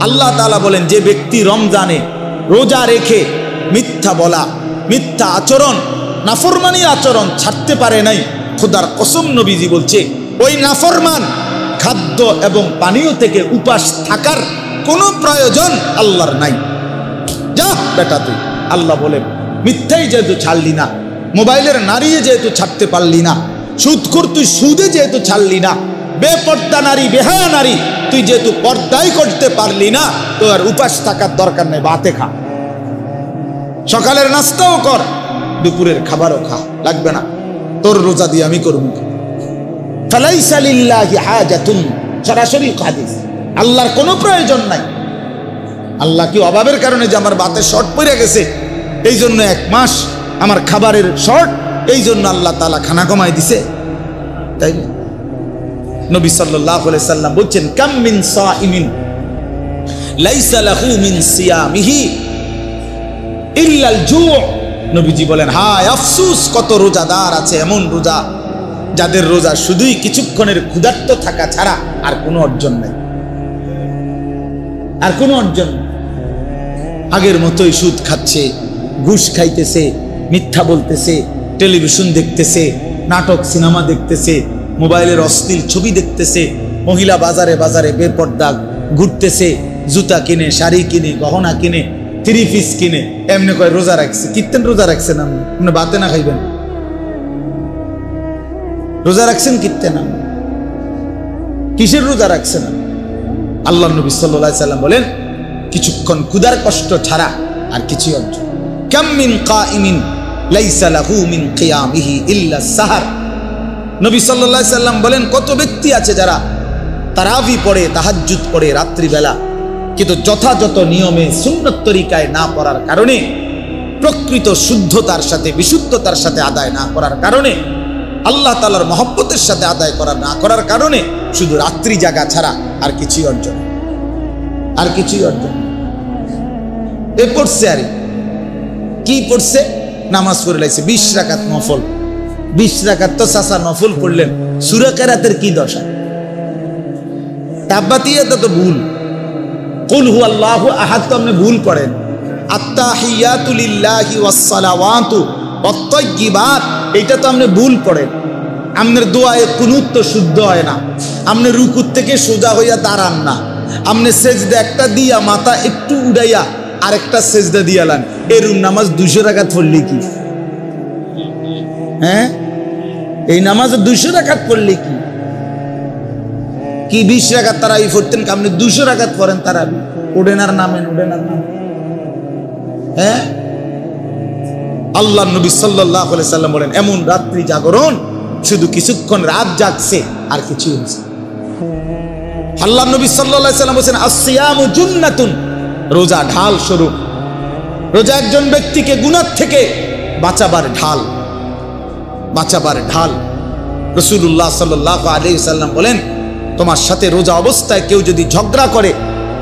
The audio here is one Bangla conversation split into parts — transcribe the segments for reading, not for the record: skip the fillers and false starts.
আল্লাহ তাআলা বলেন, যে ব্যক্তি রমজানে রোজা রেখে মিথ্যা বলা, মিথ্যা আচরণ, নাফরমানি আচরণ ছাড়তে পারে নাই, খোদার কসম নবীজি বলছে ওই নাফরমান খাদ্য এবং পানীয় থেকে উপাস থাকার কোনো প্রয়োজন আল্লাহর নাই। যা বেটা তুই, আল্লাহ বলে মিথ্যাই যেহেতু ছাড়লি না, মোবাইলের নারী যেহেতু ছাড়তে পারলি না, সুদখোর তুই সুদে যেহেতু ছাড়লি না, বেপর্দা নারী, বেহায়া নারী তুই যেহেতু পর্দাই করতে পারলি না, তো আর উপাস থাকার দরকার নেই, ভাতে খা, সকালের নাস্তাও কর, দুপুরের খাবারও খা, লাগবে না, তোর রোজা দিয়ে আমি করব। ফালাইসা লিল্লাহি হাজাতুন, সরাসরি হাদিস, আল্লাহর কোনো প্রয়োজন নাই। আল্লাহ কি অভাবের কারণে যে আমার ভাতের শর্ট পড়ে গেছে এই জন্য 1 মাস আমার খাবারের শর্ট, এই জন্য আল্লাহ তাআলা খানা কমাই দিছে? তাই না? নবী সাল্লাল্লাহু আলাইহি সাল্লাম বলছেন, কাম মিন সাইমিন লাইসা লাহু মিন সিয়ামিহি ইল্লাল জু'। নবীজি বলেন, হায় আফসোস, কত রোজাদার আছে এমন রোজা যাদের রোজা শুধুই কিছুক্ষণের ক্ষুধার্ত থাকা ছাড়া আর কোনো অর্জন নাই, আর কোনো অর্জন। আগের মতোই সুদ খাচ্ছে, ঘুষ খাইতেছে, মিথ্যা বলতেছে, টেলিভিশন দেখতেছে, নাটক সিনেমা দেখতেছে, মোবাইলের অশ্লীল ছবি দেখতেছে, মহিলা বাজারে বাজারে বেপর্দা ঘুরতেছে, জুতা কিনে, শাড়ি কিনে, গহনা কিনে, 3 পিস কিনে, এমনি কয় রোজা রাখছে। কিত্তেন রোজা রাখছেন আপনি? বাতে না খাইবেন? রোজা রাখছেন কিত্তেন? কিসের রোজা রাখছেন? আল্লাহ নবী সাল্লাল্লাহু আলাইহি সাল্লাম বলেন, কিছুক্ষণ ক্ষুধার কষ্ট ছাড়া আর কিছুই অর্জন। কাম মিন কাইমিন লাইসা লাহু মিন কিয়ামিহি ইল্লা সাহার। নবী সাল্লাল্লাহু আলাইহি সাল্লাম বলেন, কত ব্যক্তি আছে যারা তারাবি পড়ে, তাহাজ্জুদ পড়ে রাত্রিবেলা, কিন্তু যথাযথ নিয়মে সুন্নত তরিকায় না পড়ার কারণে, প্রকৃত শুদ্ধতার সাথে বিশুদ্ধতার সাথে আদায় না করার কারণে, আল্লাহ তাআলার মহব্বতের সাথে আদায় না করার কারণে শুধু রাত্রি জাগা ছাড়া আর কিছুই অর্জন, আর কিছুই অর্জন। এ পড়ছে, আর কি পড়ছে? নামাজ পড়ে লাইছে 20 রাকাত নফল। 20 রাকাত তো চাচা নফল পড়লেন, সূরা কিরাতের কি দশা? তাব্বাতিয়াত তো ভুল, কুল হুয়াল্লাহু আহাদ তো আপনি ভুল পড়েন, আত্তাহিয়াতু লিল্লাহি ওয়াস সালাওয়াতু ওয়াত তাইয়্যিবাত এটা তো আপনি ভুল পড়েন। আপনার দোয়ায়ে কুনুত তো শুদ্ধ হয় না, আপনি রুকুর থেকে সোজা হইয়া দাঁড়ান না, আপনি সেজদা একটা দিয়া মাথা একটু উড়াইয়া আরেকটা সেজদা দিয়ালেন, এরুম নামাজ 200 রাকাত পড়লে কি? হ্যাঁ, এই নামাজে 200 রাকাত পড়লে কি? কি 20 রাকাত তারাবি পড়তেন, আপনি 200 রাকাত পড়েন তারাবি? উড়েন আর নামেন, উড়েন আর নামেন। হ্যাঁ, আল্লাহ নবী সাল্লাল্লাহু আলাইহি সাল্লাম বলেন, এমন রাত্রি জাগরণ, শুধু কিছুক্ষণ রাত জাগছে আর কিছুই হচ্ছে। আল্লাহ নবী সাল্লাল্লাহু আলাইহি সাল্লাম বলেন, আসসিয়ামু জুন্নাতুন, রোজা ঢাল স্বরূপ। রোজা একজন ব্যক্তিকে গুনাহ থেকে বাঁচাবার ঢাল, বাঁচাবার ঢাল। রাসূলুল্লাহ সাল্লাল্লাহু আলাইহি সাল্লাম বলেন, তোমার সাথে রোজা অবস্থায় কেউ যদি ঝগড়া করে,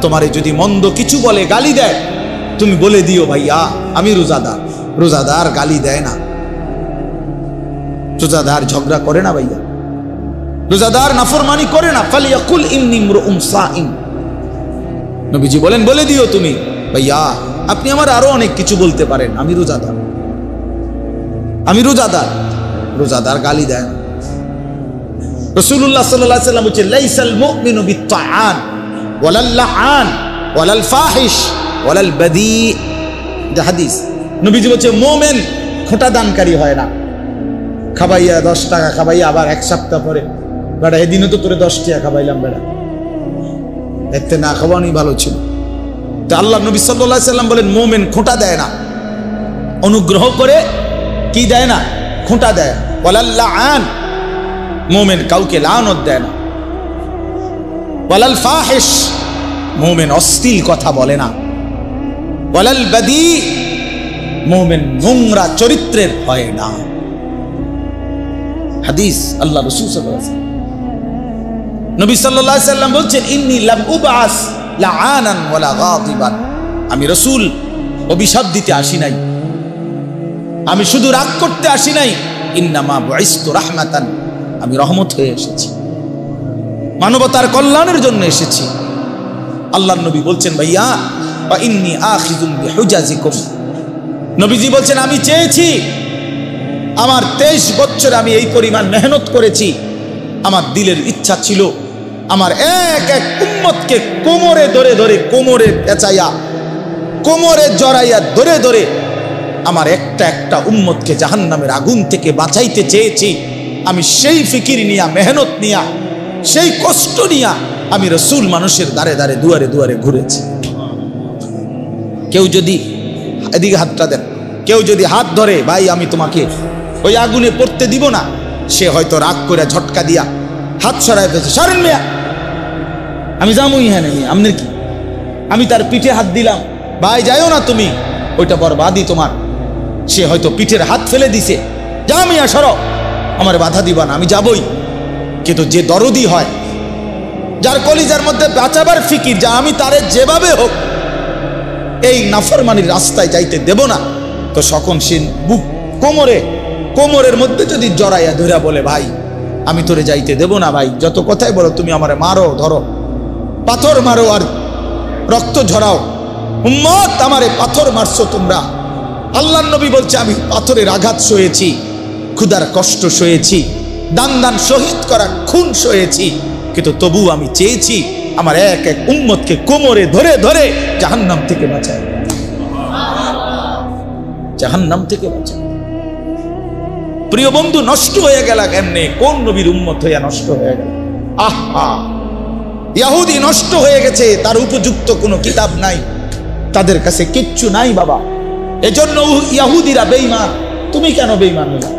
তোমারে যদি মন্দ কিছু বলে, গালি দেয়, তুমি বলে দিও, ভাইয়া আমি রোজাদার। রোজাদার গালি দেয় না, রোজাদার ঝগড়া করে না, ভাইয়া রোজাদার নাফরমানি করে না। ফালিয়াকুল ইন্নী ইমরুউন সাইম, নবীজি বলেন, বলে দিও তুমি, ভাইয়া আপনি আমার আরো অনেক কিছু বলতে পারেন, আমি রোজাদার, আমি রোজাদার। রোজাদার গালি দেয় না। রাসূলুল্লাহ সাল্লাল্লাহু আলাইহি সাল্লাম বলেন, লাইসাল মুমিনু বিত্তাআন ওয়ালাল লাআন ওয়ালাল ফাহিশ ওয়ালাল বাদী। এটা হাদিস। নবীজি বলেন, মুমিন খোঁটা দানকারী হয় না। খাবাইয়া 10 টাকা খাবাইয়া আবার 1 সপ্তাহ পরে, বেটা এদিনও তো তোরে 10 টাকা খাবাইলাম, বেটা এতে না খাওয়ানোই ভালো ছিল। তো আল্লাহ নবী সাল্লাল্লাহু আলাইহি সাল্লাম বলেন, মুমিন খোঁটা দেয় না, অনুগ্রহ করে কি দেয় না? খোঁটা দেয়। ওয়ালাল লাআন, মুমিন কাউকে লানত দেয় না। ওয়ালাল ফাহিশ, মুমিন অশ্লীল কথা বলে না। ওয়ালাল বাদী, মুমিন নোংরা চরিত্রের হয় না। হাদিস আল্লাহ রাসূল সাল্লাল্লাহু আলাইহি ওয়াসাল্লাম। নবী সাল্লাল্লাহু আলাইহি ওয়াসাল্লাম বলছেন, ইন্নী লাম উবআস লাআনান ওয়ালা গাদিবান, আমি রাসূল অভিশাপ দিতে আসি নাই, আমি শুধু রাগ করতে আসি নাই। ইন্নামা বুইসতু রাহমাতান, আমি রহমত হয়ে এসেছি, মানবতার কল্যাণের জন্য এসেছি। আল্লাহর নবী বলছেন ভাইয়া ওয়া ইন্নী আখিযুম বিহুজাজিকুম, নবীজি বলছেন আমি চেয়েছি, আমার 23 বছর আমি এই পরিমাণ মেহনত করেছি, আমার দিলের ইচ্ছা ছিল আমার এক এক উম্মতকে কোমরে ধরে ধরে, কোমরে পেঁচাইয়া, কোমরে জড়াইয়া ধরে ধরে আমার একটা একটা উম্মতকে জাহান্নামের আগুন থেকে বাঁচাইতে চেয়েছি। আমি সেই ফিকির নিয়া, মেহনত নিয়া, সেই কষ্ট নিয়া আমি রাসূল মানুষের দ্বারে দ্বারে, দুয়ারে দুয়ারে ঘুরেছি। কেউ যদি এদিকে হাতটা দেন, কেউ যদি হাত ধরে ভাই আমি তোমাকে ওই আগুনে পড়তে দিব না, সে হয়তো রাগ করে ঝটকা দিয়া হাত সরাই ফেলছে, সরেন মিয়া, আমি যামই হ্যাঁ নেই আপনার কি, আমি তার পিঠে হাত দিলাম, ভাই যাইও না তুমি, ওইটা বরবাদি তোমার। সে হয়তো পিঠের হাত ফেলে দিছে, যা মিয়া সরো, আমার বাধা দিবা না, আমি যাবই। কিন্তু যে দরদি হয়, যার কলিজার মধ্যে বাঁচাবার ফিকির, যা আমি তারে যেভাবে হোক এই নাফরমানির রাস্তায় যাইতে দেব না, তো সকল সে বুক কোমরের মধ্যে যদি জড়াইয়া ধরা বলে ভাই আমি তোরে যাইতে দেব না, ভাই যত কথাই বলো তুমি আমারে মারো, ধরো, পাথর মারো আর রক্ত ঝরাও, উম্মত আমারে পাথর মারছো তোমরা। আল্লাহর নবী বলছে আমি পাথরের আঘাত সয়েছি, ক্ষুধার কষ্ট সয়েছি, দান দান শহীদ করা খুন সয়েছি, কিন্তু তবু আমি চেয়েছি আমার এক এক উম্মতকে কোমরে ধরে ধরে জাহান্নাম থেকে বাঁচায়, জাহান্নাম থেকে বাঁচায়। প্রিয় বন্ধু, নষ্ট হয়ে গেল কেমনে? কোন নবীর উম্মত হইয়া নষ্ট হয়ে গেল? আহা, ইহুদি নষ্ট হয়ে গেছে, তার উপযুক্ত কোনো কিতাব নাই, তাদের কাছে কিচ্ছু নাই বাবা। এজন্য ইহুদিরা বেঈমান। তুমি কেন বেঈমান হইলা?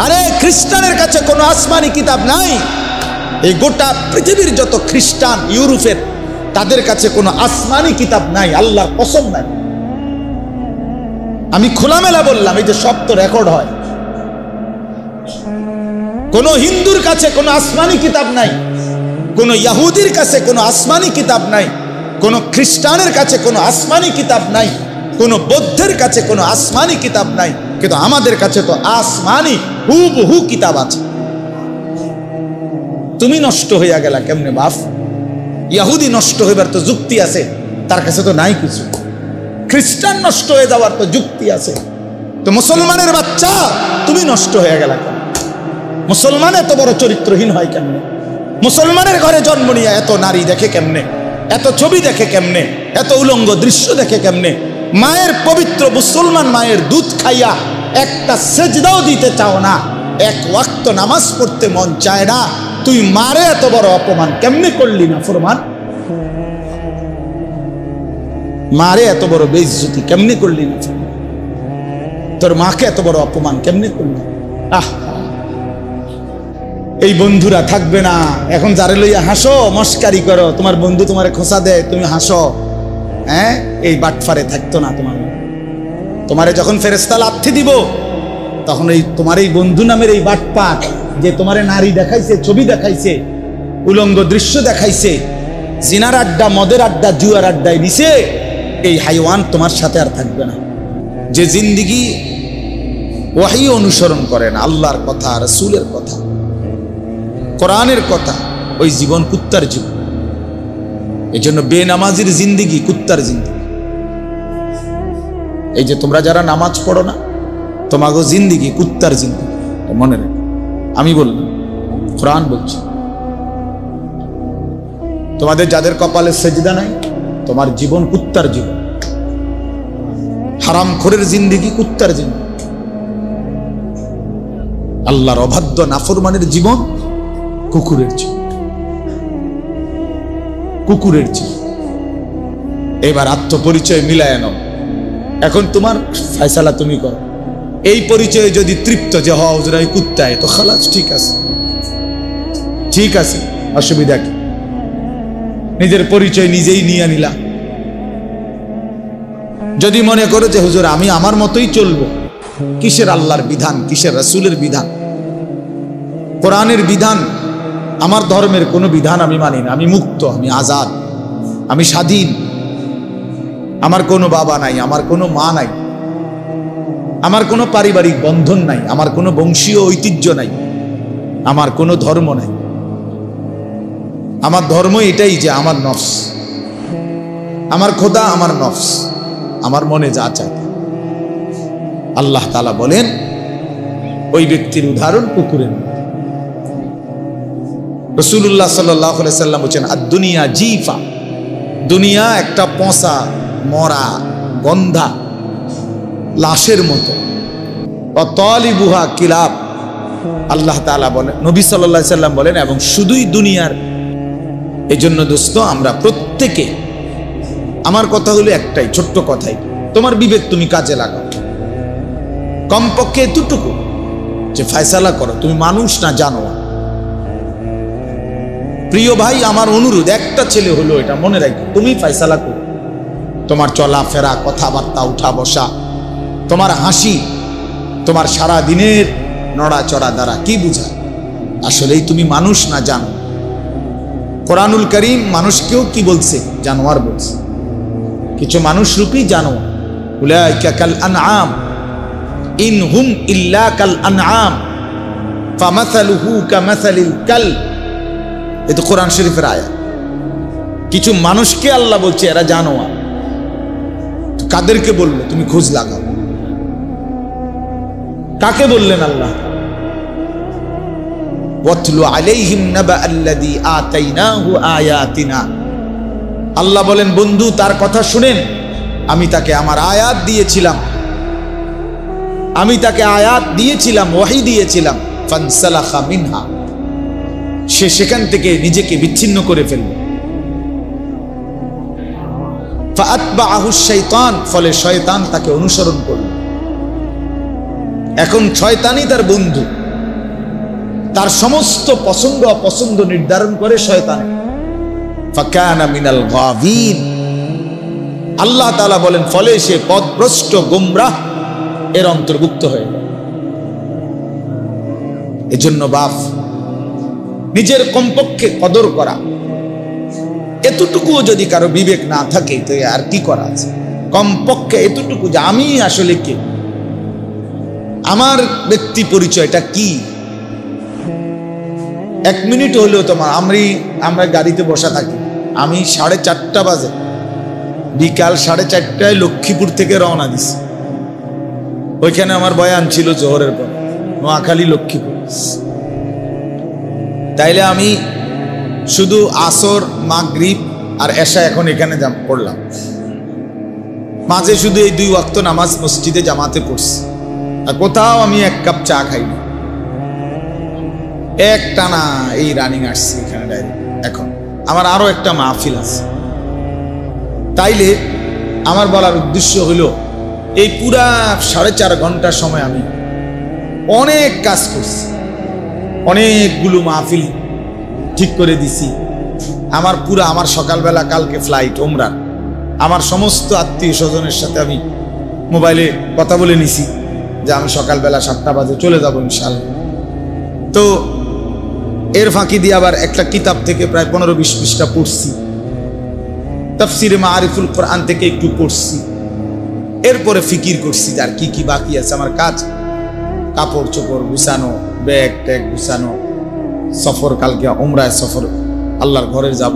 আরে খ্রিস্টানের কাছে কোনো আসমানি কিতাব নাই। এই গোটা পৃথিবীর যত খ্রিস্টান ইউরোপের, তাদের কাছে কোনো আসমানি কিতাব নাই, আল্লাহর কসম নাই। আমি খোলামেলা বললাম, এই যে সব তো রেকর্ড হয়। কোন হিন্দুর কাছে কোনো আসমানি কিতাব নাই, কোন ইহুদির কাছে কোনো আসমানি কিতাব নাই, কোন খ্রিস্টানের কাছে কোনো আসমানি কিতাব নাই, কোন বৌদ্ধের কাছে কোনো আসমানি কিতাব নাই, কিন্তু আমাদের কাছে তো আসমানি হুবহু কিতাব আছে। তুমি নষ্ট হইয়া গেলা কেমনে বাপ? ইহুদি নষ্ট হইবার তো যুক্তি আছে, তার কাছে তো নাই কিছু। খ্রিস্টান নষ্ট হয়ে যাওয়ার তো যুক্তি আছে, তো মুসলমানের বাচ্চা তুমি নষ্ট হয়ে গেলা কেন? মুসলমান এত বড় চরিত্রহীন হয় কেমনে? মুসলমানের ঘরে জন্ম নিয়ে এত নারী দেখে কেমনে, এত ছবি দেখে কেমনে, এত উলঙ্গ দৃশ্য দেখে কেমনে? মায়ের পবিত্র মুসলমান মায়ের দুধ খাইয়া একটা সেজদাও দিতে চাও না, এক ওয়াক্ত নামাজ পড়তে মন চায় না, তুই মারে এত বড় অপমান কেমনে করলি না ফরমান? মারে এত বড় বেইজ্জতি কেমনে করলি না? তোর মাকে এত বড় অপমান কেমনে করলি? আহ, এই বন্ধুরা থাকবে না এখন, যারে লইয়া হাসো, মস্কারি করো, তোমার বন্ধু তোমারে খোঁচা দেয়, তুমি হাসো, হ্যাঁ, এই বাটফারে থাকতো না। তোমারে যখন ফেরেশতা লাথি দিব, তখন এই তোমার এই বন্ধু নামের এই বাটপাট, যে তোমারে নারী দেখাইছে, ছবি দেখাইছে, উলঙ্গ দৃশ্য দেখাইছে, জিনার আড্ডা, মদের আড্ডা, জুয়ার আড্ডায় দিছে, এই হাইওয়ান তোমার সাথে আর থাকবে না। যে জিন্দিগি ওয়াহি অনুসরণ করে না, আল্লাহর কথা, রাসূলের কথা, কোরআনের কথা, ওই জীবন কুত্তার জীবন। এই জন্য বেনামাজির জিন্দিগি কুত্তার জিন্দিগি। এই যে তোমরা যারা নামাজ পড়ো না, তোমাগো জিন্দিগি কুত্তার জিন্দিগি, মনে রাখো। আমি বললাম, কোরআন বলছে, তোমাদের যাদের কপালে সেজদা নাই, তোমার জীবন কুত্তার জীবন। হারামখোরের জিন্দিগি কুত্তার জিন্দিগি। আল্লাহর অবাধ্য নাফরমানের জীবন কুকুরের জীবন, কুকুরের জীবন। এবার আত্মপরিচয় মিলায় নাও, এখন তোমার ফয়সালা তুমি করো। এই পরিচয়ে যদি তৃপ্ত যে হওয়া হুজুরাই কুত্তায়, তো খালাস, ঠিক আছে, ঠিক আছে, অসুবিধা কি? নিজের পরিচয় নিজেই নিয়ে নিলা। যদি মনে করো যে হুজুর আমি আমার মতোই চলবো, কিসের আল্লাহর বিধান, কিসের রাসূলের বিধান, কোরআনের বিধান? আমার ধর্মের কোনো বিধান আমি মানি না, আমি মুক্ত, আমি আজাদ, আমি স্বাধীন। আমার কোনো বাবা নাই, আমার কোনো মা নাই, আমার কোনো পারিবারিক বন্ধন নাই, আমার কোনো বংশীয় ঐতিহ্য নাই, আমার কোনো ধর্ম নাই, আমার ধর্ম এটাই যে আমার নফস, আমার খোদা আমার নফস, আমার মনে যা চায়। আল্লাহ তাআলা বলেন ওই ব্যক্তির উদাহরণ কুকুরের মতো। রাসূলুল্লাহ সাল্লাল্লাহু আলাইহি সাল্লাম বলেন আদ-দুনিয়া জিফা, দুনিয়া একটা পচা মরা গন্ধা লাশের মতো। তালিবুহা কিলাব, আল্লাহ তাআলা বলেন, নবী সাল্লাল্লাহু আলাইহি সাল্লাম বলেন, এবং শুধুই দুনিয়ার। এজন্য দোস্ত আমরা প্রত্যেকে, আমার কথা হলো একটাই ছোট্ট কথাই, তোমার বিবেক তুমি কাজে লাগাও। কমপক্ষে এতটুকু যে ফয়সালা করো, তুমি মানুষ না জানোয়ার। প্রিয় ভাই, আমার অনুরোধ, একটা ছেলে হলো এটা মনে রাখো, তুমি ফয়সালা করো। তোমার চলাফেরা, কথাবার্তা, উঠা বসা, তোমার হাসি, তোমার সারা দিনের নড়াচড়া দ্বারা কি বুঝায়? আসলেই তুমি মানুষ না জানো। কোরআনুল কারীম মানুষকেও কি বলছে? জানোয়ার বলছে। কিছু মানুষ রূপী জানোয়ার। উলাইকা কাল আনআম ইন হুম ইল্লা কাল আনআম ফামাসালুহু কামাসালিল কালব। এটা কোরআন শরীফের আয়াত। কিছু মানুষকে আল্লাহ বলছে এরা জানোয়ার। কাদেরকে বললো? তুমি খোঁজ লাগাও। কাকে বললেন আল্লাহ? ওয়াতলু আলাইহিম নাবা আল্লাযী আতাইনাহু আয়াতিনা। আল্লাহ বলেন বন্ধু তার কথা শুনেন, আমি তাকে আমার আয়াত দিয়েছিলাম, আমি তাকে আয়াত দিয়েছিলাম, ওহী দিয়েছিলাম। ফানসালাখা মিনহা, সে সেখান থেকে নিজেকে বিচ্ছিন্ন করে ফেলল। ফাআতবাআহু শাইতান, ফলে শয়তান তাকে অনুসরণ করল। এখন শয়তানই তার বন্ধু, তার সমস্ত পছন্দ অপছন্দ নির্ধারণ করে শয়তান। ফাকানা মিনাল গাবিন, আল্লাহ তাআলা বলেন ফলে সে পথভ্রষ্ট গোমরাহ এর অন্তর্ভুক্ত হয়ে গেল। এজন্য বাপ, নিজের কমপক্ষে কদর করা, এতটুকুও যদি কারো বিবেক না থাকে তো আর কি করা আছে? কমপক্ষে এতটুকু যে আমি আসলে কে, আমার ব্যক্তি পরিচয়টা কি। 1 মিনিট হলেও তোমার, আমরা গাড়িতে বসা থাকি, আমি 4:30 বাজে, বিকাল 4:30টায় লক্ষ্মীপুর থেকে রওনা দিছি। ওইখানে আমার বয়ান ছিল জোহরের পর, নোয়াখালী লক্ষ্মীপুর। তাইলে আমি শুধু আসর, মাগরিব আর এশা এখন এখানে পড়লাম। মাঝে শুধু এই 2 ওয়াক্ত নামাজ মসজিদে জামাতে পড়ছি, আর কোথাও আমি 1 কাপ চা খাইনি। একটানা এই রানিং আসছি এখানে ডাইরেক্ট। এখন আমার আরো একটা মাহফিল আছে। তাইলে আমার বলার উদ্দেশ্য হলো, এই পুরা 4.5 ঘন্টার সময় আমি অনেক কাজ করছি, অনেকগুলো মাহফিল ঠিক করে দিছি। আমার সকালবেলা কালকে ফ্লাইট ওমরার, আমার সমস্ত আত্মীয় স্বজনের সাথে আমি মোবাইলে কথা বলে নিছি যে আমি সকালবেলা 7টা বাজে চলে যাব ইনশাআল্লাহ। তো এর ফাঁকি দিয়ে আবার একটা কিতাব থেকে প্রায় 15-20 পৃষ্ঠা পড়ছি, তাফসিরে মাআরিফুল কোরআন থেকে একটু পড়ছি। এরপরে ফিকির করছি আর কি কি বাকি আছে আমার কাজ, কাপড় চোপড় গুছানো, ব্যাগ ট্যাগ গুছানো, সফর, কালকে উমরায় সফর, আল্লাহর ঘরে যাব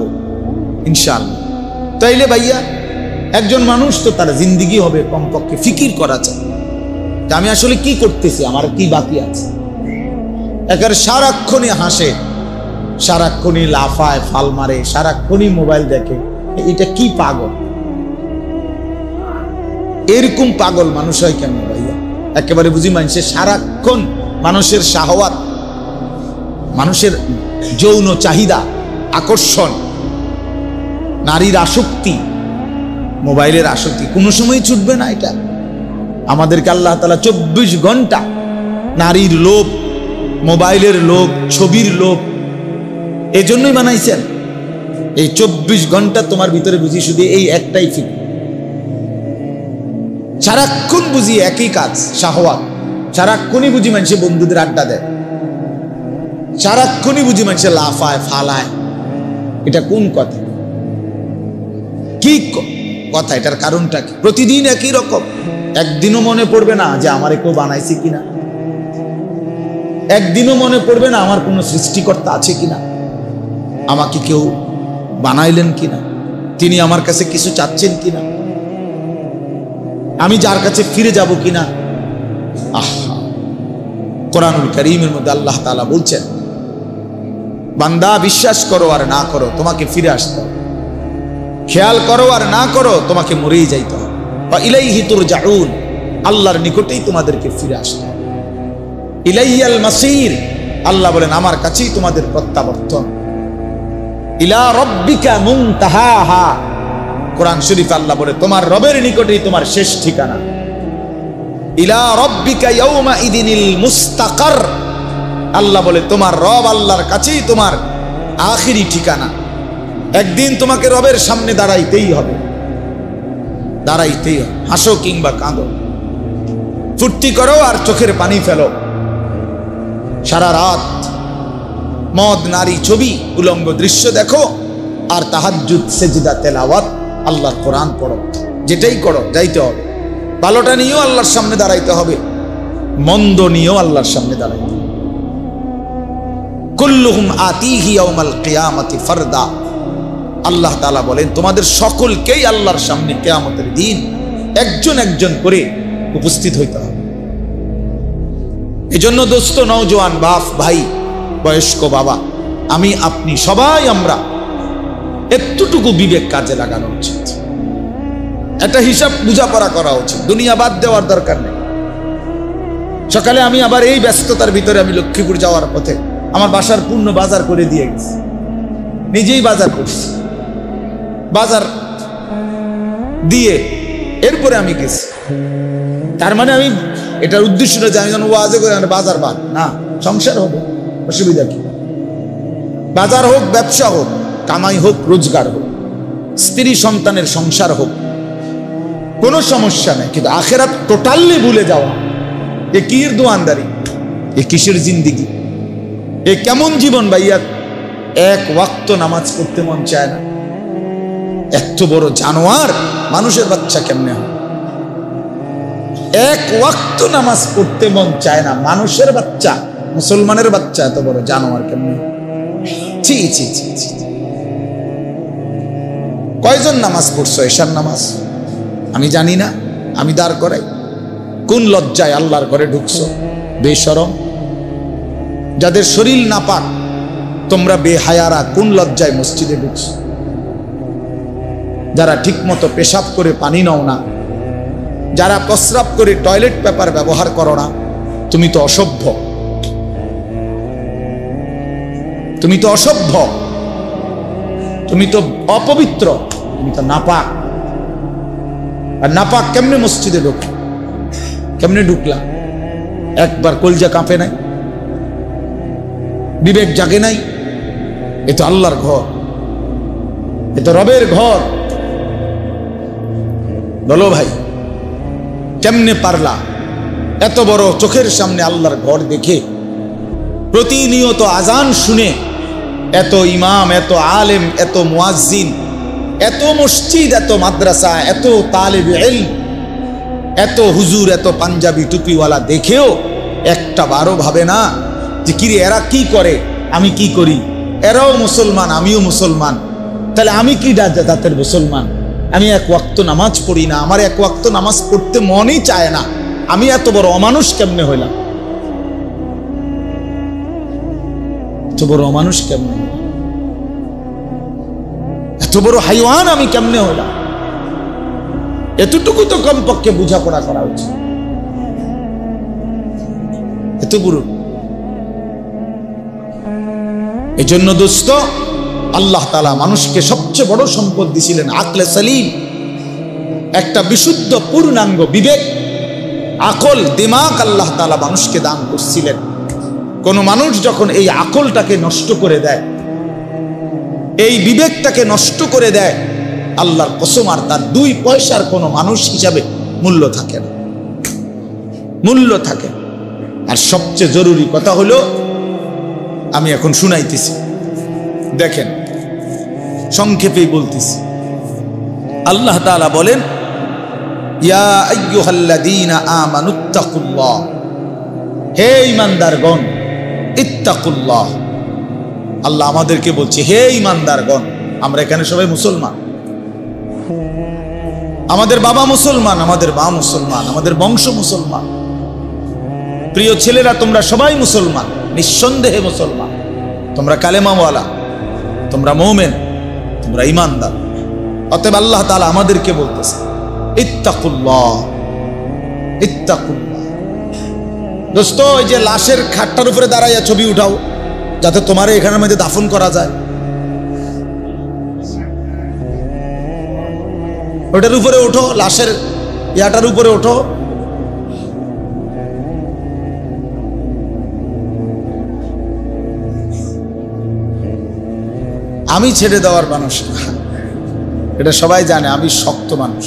ইনশাআল্লাহ। তাইলে ভাইয়া, একজন মানুষ তো তার জিন্দিগি হবে কমপক্ষে ফিকির করা চাই যে আমি আসলে কি করতেছি, আমার কি বাকি আছে। একেবারে সারাক্ষণই হাসে, সারাক্ষণই লাফায়, ফাল মারে, সারাক্ষণই মোবাইল দেখে, এটা কি পাগল? এরকম পাগল মানুষ হয় কেন ভাইয়া? একেবারে বুঝি মানুষের সারাক্ষণ মানুষের শাহওয়াত, মানুষের যৌন চাহিদা, আকর্ষণ, নারীর আসক্তি, মোবাইলের আসক্তি কোনো সময় ছুটবে না। এটা আমাদেরকে আল্লাহ তাআলা 24 ঘন্টা নারীর লোভ, মোবাইলের লোভ, ছবির লোভ এজন্যই বানাইছেন। এই 24 ঘন্টা তোমার ভিতরে বুঝি শুধু এই একটাই ফিক্র, সারাক্ষণ বুঝি একই কাজ, শাহওয়াত। সারাক্ষণই বুঝি মানুষে বন্ধুদের আড্ডা দেয়, সারাক্ষণই বুঝি মানুষে লাফায় ফালায়। এটা কোন কথা? কি কথা? এটার কারণটা কি? প্রতিদিন একই রকম। একদিনও মনে পড়বে না যে আমারে কেউ বানাইছে কিনা, একদিনও মনে পড়বে না আমার কোনো সৃষ্টিকর্তা আছে কিনা, আমাকে কেউ বানাইলেন কিনা, তিনি আমার কাছে কিছু চাচ্ছেন কিনা, আমি যার কাছে ফিরে যাব কিনা। আহা, কোরআনুল কারীমের মধ্যে আল্লাহ তাআলা বলছেন, বান্দা বিশ্বাস করো আর না করো তোমাকে ফিরে আসতে হবে, খেয়াল করো আর না করো তোমাকে মরেই যাইতে হবে। বা ইলাইহি তুরজাউন, আল্লাহর নিকটেই তোমাদেরকে ফিরে আসতে হবে। ইলাইয়াল মাসির, আল্লাহ বলেন আমার কাছেই তোমাদের প্রত্যাবর্তন। ইলা রাব্বিকা মুনতাহাহা, কোরআন শরীফ আল্লাহ বলে তোমার রবের নিকটেই তোমার শেষ ঠিকানা। ইলা রাব্বিকা ইয়াউমা ইদিনিল মুস্তাকার, আল্লাহ বলে তোমার রব আল্লাহর কাছেই তোমার আখিরি ঠিকানা। একদিন তোমাকে রবের সামনে দাঁড়াইতেই হবে, দাঁড়াইতেই হবে। হাসো কিংবা কাঁদো, ফুর্তি করো আর চোখের পানি ফেলো, সারা রাত মদ নারী ছবি উলঙ্গ দৃশ্য দেখো, আর তাহাজ্জুদ সেজদা তেলাওয়াত আল্লাহর কোরআন পড়ো, যেটাই করো যাইতে হবে। ভালোটা নিয়েও আল্লাহর সামনে দাঁড়াইতে হবে, মন্দ নিয়েও আল্লাহর সামনে দাঁড়াইতে হবে। কুল্লুহুম আতিহি ইয়াউমাল কিয়ামাতি ফারদা, আল্লাহ তাআলা বলেন তোমাদের সকলকেই আল্লাহর সামনে কিয়ামতের দিন একজন একজন করে উপস্থিত হইতে হবে। এজন্য দোস্ত, নওজোয়ান বাপ ভাই, বয়স্ক বাবা, আমি আপনি সবাই আমরা এতটুকু বিবেক কাজে লাগানো উচিত, একটা হিসাব বুঝাপড়া করা উচিত। দুনিয়া বাদ দেওয়ার দরকার নেই। সকালে আমি আবার এই ব্যস্ততার ভিতরে আমি লক্ষ্মীপুর যাওয়ার পথে আমার বাসার পূর্ণ বাজার করে দিয়ে গেছি, নিজেই বাজার করছি, বাজার দিয়ে এরপরে আমি গেছি। তার মানে আমি এটার উদ্দেশ্য না যে আমি যেন ওয়াজে করে বাজার বাদ না, সংসার হবে, অসুবিধা কি? বাজার হোক, ব্যবসা হোক, কামাই হোক, রোজগার হোক, স্ত্রী সন্তানের সংসার হোক, কোনো সমস্যা নেই। কিন্তু আখেরাত টোটালি ভুলে যাওয়া, এ কির দোয়ানদারি, এ কিসের জিন্দিগি, এ কেমন জীবন ভাইয়া? এক ওয়াক্ত নামাজ পড়তে মন চায় না। এত বড় জানোয়ার মানুষের বাচ্চা কেমনে হয়? এক ওয়াক্ত নামাজ পড়তে মন চায় না মানুষের বাচ্চা, মুসলমানের বাচ্চা এত বড় জানোয়ার কেমনে? ছি ছি ছি ছি। কয়জন নামাজ পড়ছো এশার নামাজ? আমি জানি না, আমি দাঁড় করাই। কোন লজ্জায় আল্লাহর ঘরে ঢুকছো? বেশরম। যাদের শরীর নাপাক, তোমরা বেহায়ারা, কোন লজ্জায় মসজিদে ঢুকছো? যারা ঠিক মতো পেশাব করে পানি নাও না, যারা প্রস্রাব করে টয়লেট পেপার ব্যবহার করো না, তুমি তো অসভ্য, তুমি তো অসভ্য, তুমি তো অপবিত্র, তুমি তো নাপাক। আর নাপাক কেমনে মসজিদে ঢুকো? কেমনে ঢুকলা? একবার কলজা কাঁপে নাই? বিবেক জাগে নাই? এ তো আল্লাহর ঘর, এ তো রবের ঘর। বলো ভাই, কেমনে পারলা এত বড় চোখের সামনে আল্লাহর ঘর দেখে প্রতিনিয়ত আজান শুনে এত ইমাম, এত আলেম, এত মুয়াজ্জিন, এত মসজিদ, এত মাদ্রাসা, এত তালিবে ইলম, এত হুজুর, এত পাঞ্জাবি টুপিওয়ালা দেখেও একটা বারো ভাবে না যে কিরে এরা কি করে, আমি কি করি? এরাও মুসলমান, আমিও মুসলমান, তাহলে আমি কি জাতের মুসলমান? আমি এক ওয়াক্ত নামাজ পড়ি না, আমার এক ওয়াক্ত নামাজ পড়তে মনই চায় না, আমি এত বড় অমানুষ কেমনে হইলাম? এত বড় অমানুষ কেমনে? এত বড় হাইওয়ান আমি কেমনে হইলাম? এতটুকু তো কমপক্ষে বোঝাপড়া করা উচিত। এত বড়। এই জন্য দোস্ত, আল্লাহ তাআলা মানুষকে সবচেয়ে বড় সম্পদ দিয়েছিলেন আকলে সালিম, একটা বিশুদ্ধ পূর্ণাঙ্গ বিবেক, আকল, দিমাগ আল্লাহ তাআলা মানুষকে দান করছিলেন। কোন মানুষ যখন এই আকলটাকে নষ্ট করে দেয়, এই বিবেকটাকে নষ্ট করে দেয়, আল্লাহর কসম আর তার 2 পয়সার কোনো মানুষ হিসাবে মূল্য থাকে না, মূল্য থাকে। আর সবচেয়ে জরুরি কথা হলো, আমি এখন শুনাইতেছি, দেখেন সংক্ষেপেই বলতেছি। আল্লাহ তাআলা বলেন, ইয়া আইয়ুহাল্লাযীনা আমানুত্তাকুল্লাহ, হে ঈমানদারগণ, ইত্তাকুল্লাহ, আল্লাহ আমাদেরকে বলছে, হে ঈমানদারগণ, আমরা এখানে সবাই মুসলমান, আমাদের বাবা মুসলমান, আমাদের মা মুসলমান, আমাদের বংশ মুসলমান। প্রিয় ছেলেরা, তোমরা সবাই মুসলমান, নিঃসন্দেহে মুসলমান। তোমরা কালেমাওয়ালা, তোমরা মুমিন, তোমরা ঈমানদার। অতএব আল্লাহ তাআলা আমাদেরকে বলতেছে, ইত্তাকুল্লাহ, ইত্তাকুল্লাহ। দোস্ত, ওই যে লাশের খাটটার উপরে দাঁড়াইয়া ছবি উঠাও, যাতে তোমারে এখানের মধ্যে দাফন করা যায়, ওটার উপরে ওঠো, লাশের ইয়াটার উপরে ওঠো। আমি ছেড়ে দেওয়ার মানুষ না, এটা সবাই জানে। আমি শক্ত মানুষ,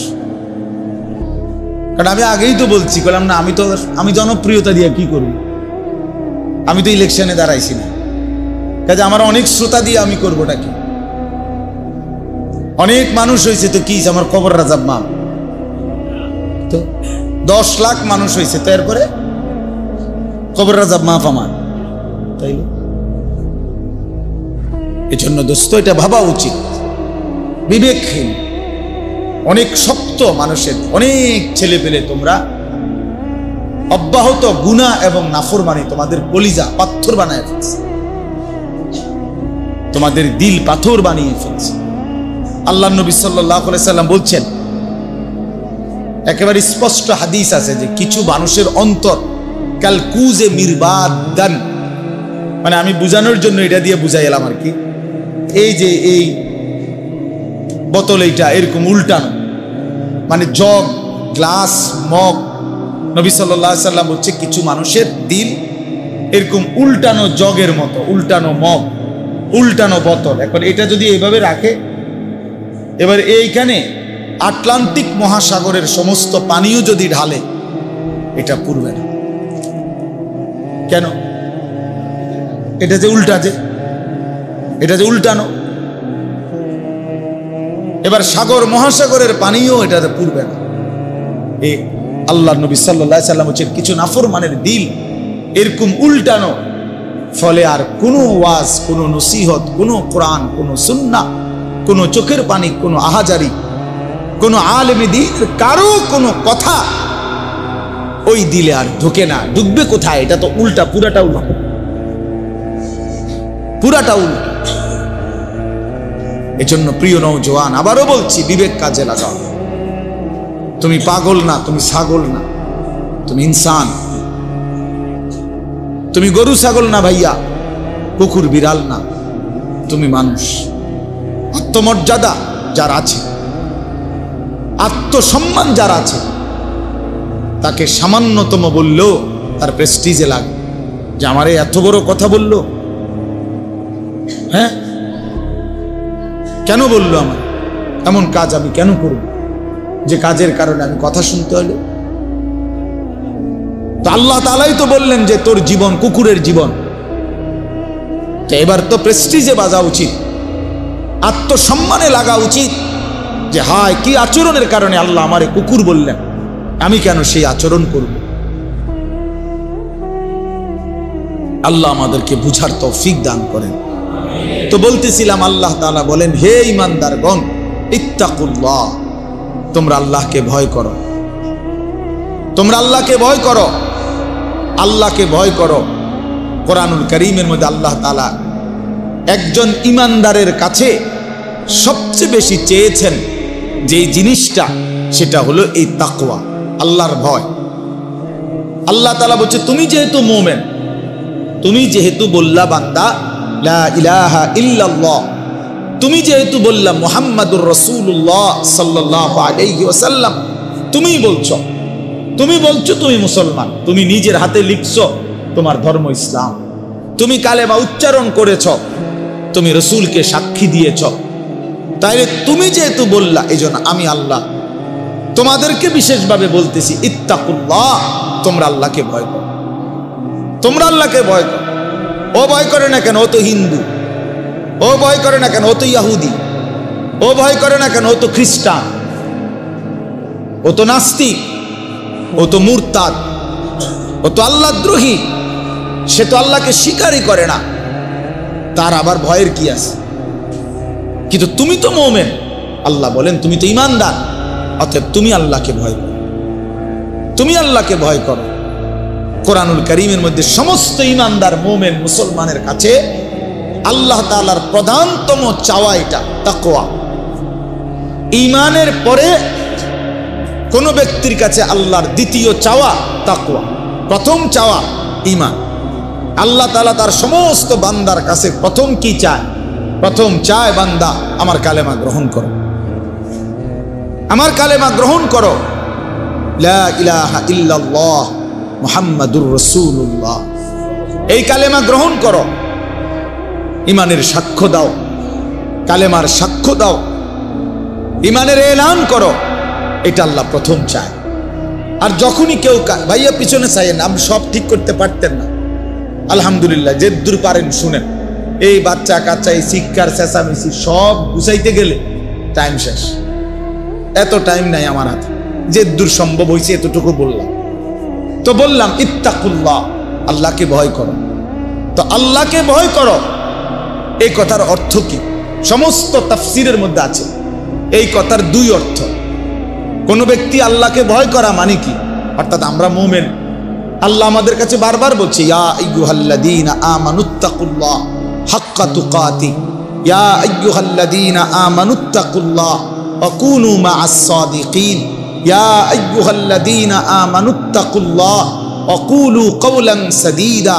কারণ আমি আগেই তো বলছি, বললাম না আমি জনপ্রিয়তা দিয়ে কি করব? আমি তো ইলেকশনে দাঁড়াইছি না, কাজে আমার অনেক শ্রোতা দিয়ে আমি করবোটা কি? অনেক মানুষ হয়েছে তো কি, আমার কবর রাজাব মা তো 10 লাখ মানুষ হয়েছে, তো এরপরে কবর রাজাব মাফ আমার, তাই এই জন্য দোস্ত এটা ভাবা উচিত। বিবেকহীন অনেক শক্ত মানুষের অনেক ছেলে পেলে তোমরা অব্যাহত গুনাহ এবং নাফরমানি তোমাদের কলিজা পাথর বানিয়ে ফেলছে, তোমাদের দিল পাথর বানিয়ে ফেলছে। আল্লাহ নবী সাল্লাল্লাহু আলাইহি সাল্লাম বলছেন, একেবারে স্পষ্ট হাদিস আছে যে কিছু মানুষের অন্তর কাল কুজে মিরবাদান, মানে আমি বুঝানোর জন্য এটা দিয়ে বুঝাই এলাম আর কি। এই যে এই বোতল এইটা এরকম উল্টানো, মানে জগ, গ্লাস, মগ। নবী সাল্লাল্লাহু আলাইহি সাল্লাম বলছে কিছু মানুষের দিল এরকম উল্টানো জগের মতো, উল্টানো মগ, উল্টানো বোতল। এখন এটা যদি এইভাবে রাখে, এবার এইখানে আটলান্টিক মহাসাগরের সমস্ত পানিও যদি ঢালে, এটা পুরবে না। কেন? এটা যে উল্টা, এটা যে উল্টানো। এবার সাগর মহাসাগরের পানিও এটাতে পুরবে না। এই আল্লাহ নবী সাল্লাল্লাহু আলাইহি সাল্লাম বলেছেন কিছু নাফরমানের দিল এরকম উল্টানো, ফলে আর কোনো ওয়াজ, কোনো নসিহত, কোনো কোরআন, কোনো সুন্নাহ, কোনো চোখের পানি, কোনো আহাজারি, কোনো আলেমে দ্বীন কারো কোনো কথা ওই দিলে আর ঢোকে না। ঢুকবে কোথায়? এটা তো উল্টা, পুরাটা উল্টা, পুরাটা উল্টা। এজন্য প্রিয় নওজোয়ান, আবারও বলছি, বিবেক কাজে লাগাও। তুমি পাগল না, তুমি ছাগল না, তুমি ইনসান। তুমি গরু ছাগল না ভাইয়া, কুকুর বিড়াল না, তুমি মানুষ। আত্মমর্যাদা যার আছে, আত্মসম্মান যার আছে, তাকে সামান্যতম বললেও তার প্রেস্টিজে লাগে যে আমারে এত বড় কথা বললো। হ্যাঁ, কেন বললো? আমার এমন কাজ আমি কেন করব যে কাজের কারণে আমি কথা শুনতে হলো? তো আল্লাহ তাআলাই তো বললেন যে তোর জীবন কুকুরের জীবন। এবার তো প্রেস্টিজে বাজা উচিত, আত্মসম্মানে লাগা উচিত যে হায় কি আচরণের কারণে আল্লাহ আমারে কুকুর বললেন, আমি কেন সেই আচরণ করব? আল্লাহ আমাদেরকে বুঝার তৌফিক দান করেন। তো বলতেছিলাম, আল্লাহ তাআলা বলেন, হে ঈমানদারগণ, ইত্তাকুল্লাহ, তোমরা আল্লাহকে ভয় করো, তোমরা আল্লাহকে ভয় করো, আল্লাহকে ভয় করো। কোরআনুল কারীমের মধ্যে আল্লাহ তাআলা একজন ঈমানদারের কাছে সবচেয়ে বেশি চেয়েছেন যে জিনিসটা, সেটা হলো এই তাকওয়া, আল্লাহর ভয়। আল্লাহ তাআলা বলছে, তুমি যেহেতু মুমিন, তুমি যেহেতু বললা বান্দা লা ইলাহা ইল্লাল্লাহ, তুমি যেহেতু বললা মুহাম্মাদুর রাসূলুল্লাহ সাল্লাল্লাহু আলাইহি ওয়াসাল্লাম, তুমি বলছো তুমি মুসলমান, তুমি নিজের হাতে লিখছো তোমার ধর্ম ইসলাম, তুমি কালেমা উচ্চারণ করেছ, তুমি রাসূলকে সাক্ষী দিয়েছ। তাইলে তুমি যেহেতু বললা, এইজন্য আমি আল্লাহ তোমাদেরকে বিশেষভাবে বলতেছি, ইত্তাকুল্লাহ, তোমরা আল্লাহকে ভয় করো, তোমরা আল্লাহকে ভয় করো। ও ভয় করে না কেন? ও তো হিন্দু। ও ভয় করে না কেন? ও তো ইহুদি। ও ভয় করে না কেন? ও তো খ্রিস্টান, ও তো নাস্তিক, ও তো মুরতাদ, ও তো আল্লাহদ্রোহী, সে তো আল্লাহকে স্বীকারই করে না। তার আবার ভয়ের কি আছে? কিন্তু তুমি তো মুমিন, আল্লাহ বলেন তুমি তো ঈমানদার, অতএব তুমি আল্লাহকে ভয় করো, তুমি আল্লাহকে ভয় করো। কোরআনুল কারীমের মধ্যে সমস্ত ঈমানদার মুমিন মুসলমানের কাছে আল্লাহ তাআলার প্রধানতম চাওয়া এটা তাকওয়া। ঈমানের পরে কোন ব্যক্তির কাছে আল্লাহর দ্বিতীয় চাওয়া তাকওয়া, প্রথম চাওয়া ঈমান। আল্লাহ তাআলা তার সমস্ত বান্দার কাছে প্রথম কি চায়? প্রথম চায় বান্দা আমার কালেমা গ্রহণ করো, আমার কালেমা গ্রহণ করো, লা ইলাহা ইল্লাল্লাহ মুহাম্মাদুর রাসূলুল্লাহ, এই কালেমা গ্রহণ করো, ঈমানের সাক্ষ্য দাও, কালেমার সাক্ষ্য দাও, ঈমানের এলান করো, এটা আল্লাহ প্রথম চায়। আর যখনই কেউ ভাইয়া পিছনে চাইেন, আপনি সব ঠিক করতে পারতেন না, আলহামদুলিল্লাহ যে দূর পারেন শুনেন। এই বাচ্চা কাচ্চা এই শিক্ষার চেঁচামেচি সব গুছাইতে গেলে টাইম শেষ, এত টাইম নাই আমার হাতে, যে দূর সম্ভব হয়েছে এতটুকু বললাম। তো বললাম ইত্তাকুল্লাহ, আল্লাহকে ভয় করো। তো আল্লাহকে ভয় করো এই কথার অর্থ কি? সমস্ত তাফসীরের মধ্যে আছে এই কথার দুই অর্থ। কোন ব্যক্তি আল্লাহকে ভয় করা মানে কি? অর্থাৎ আমরা মুমিন, আল্লাহ আমাদের কাছে বারবার বলছে ইয়া আইয়ুহাল্লাযীনা আমানুত্তাকুল্লাহ হাক্কা তুকাতি, ইয়া আইয়ুহাল্লাযীনা আমানুত্তাকুল্লাহ ওয়া কুনু মা'আস সাদিকিন, ইয়া আইয়ুহাল্লাযীনা আমানুত্তাকুল্লাহ ওয়া কুলু কওলান সাদীদা,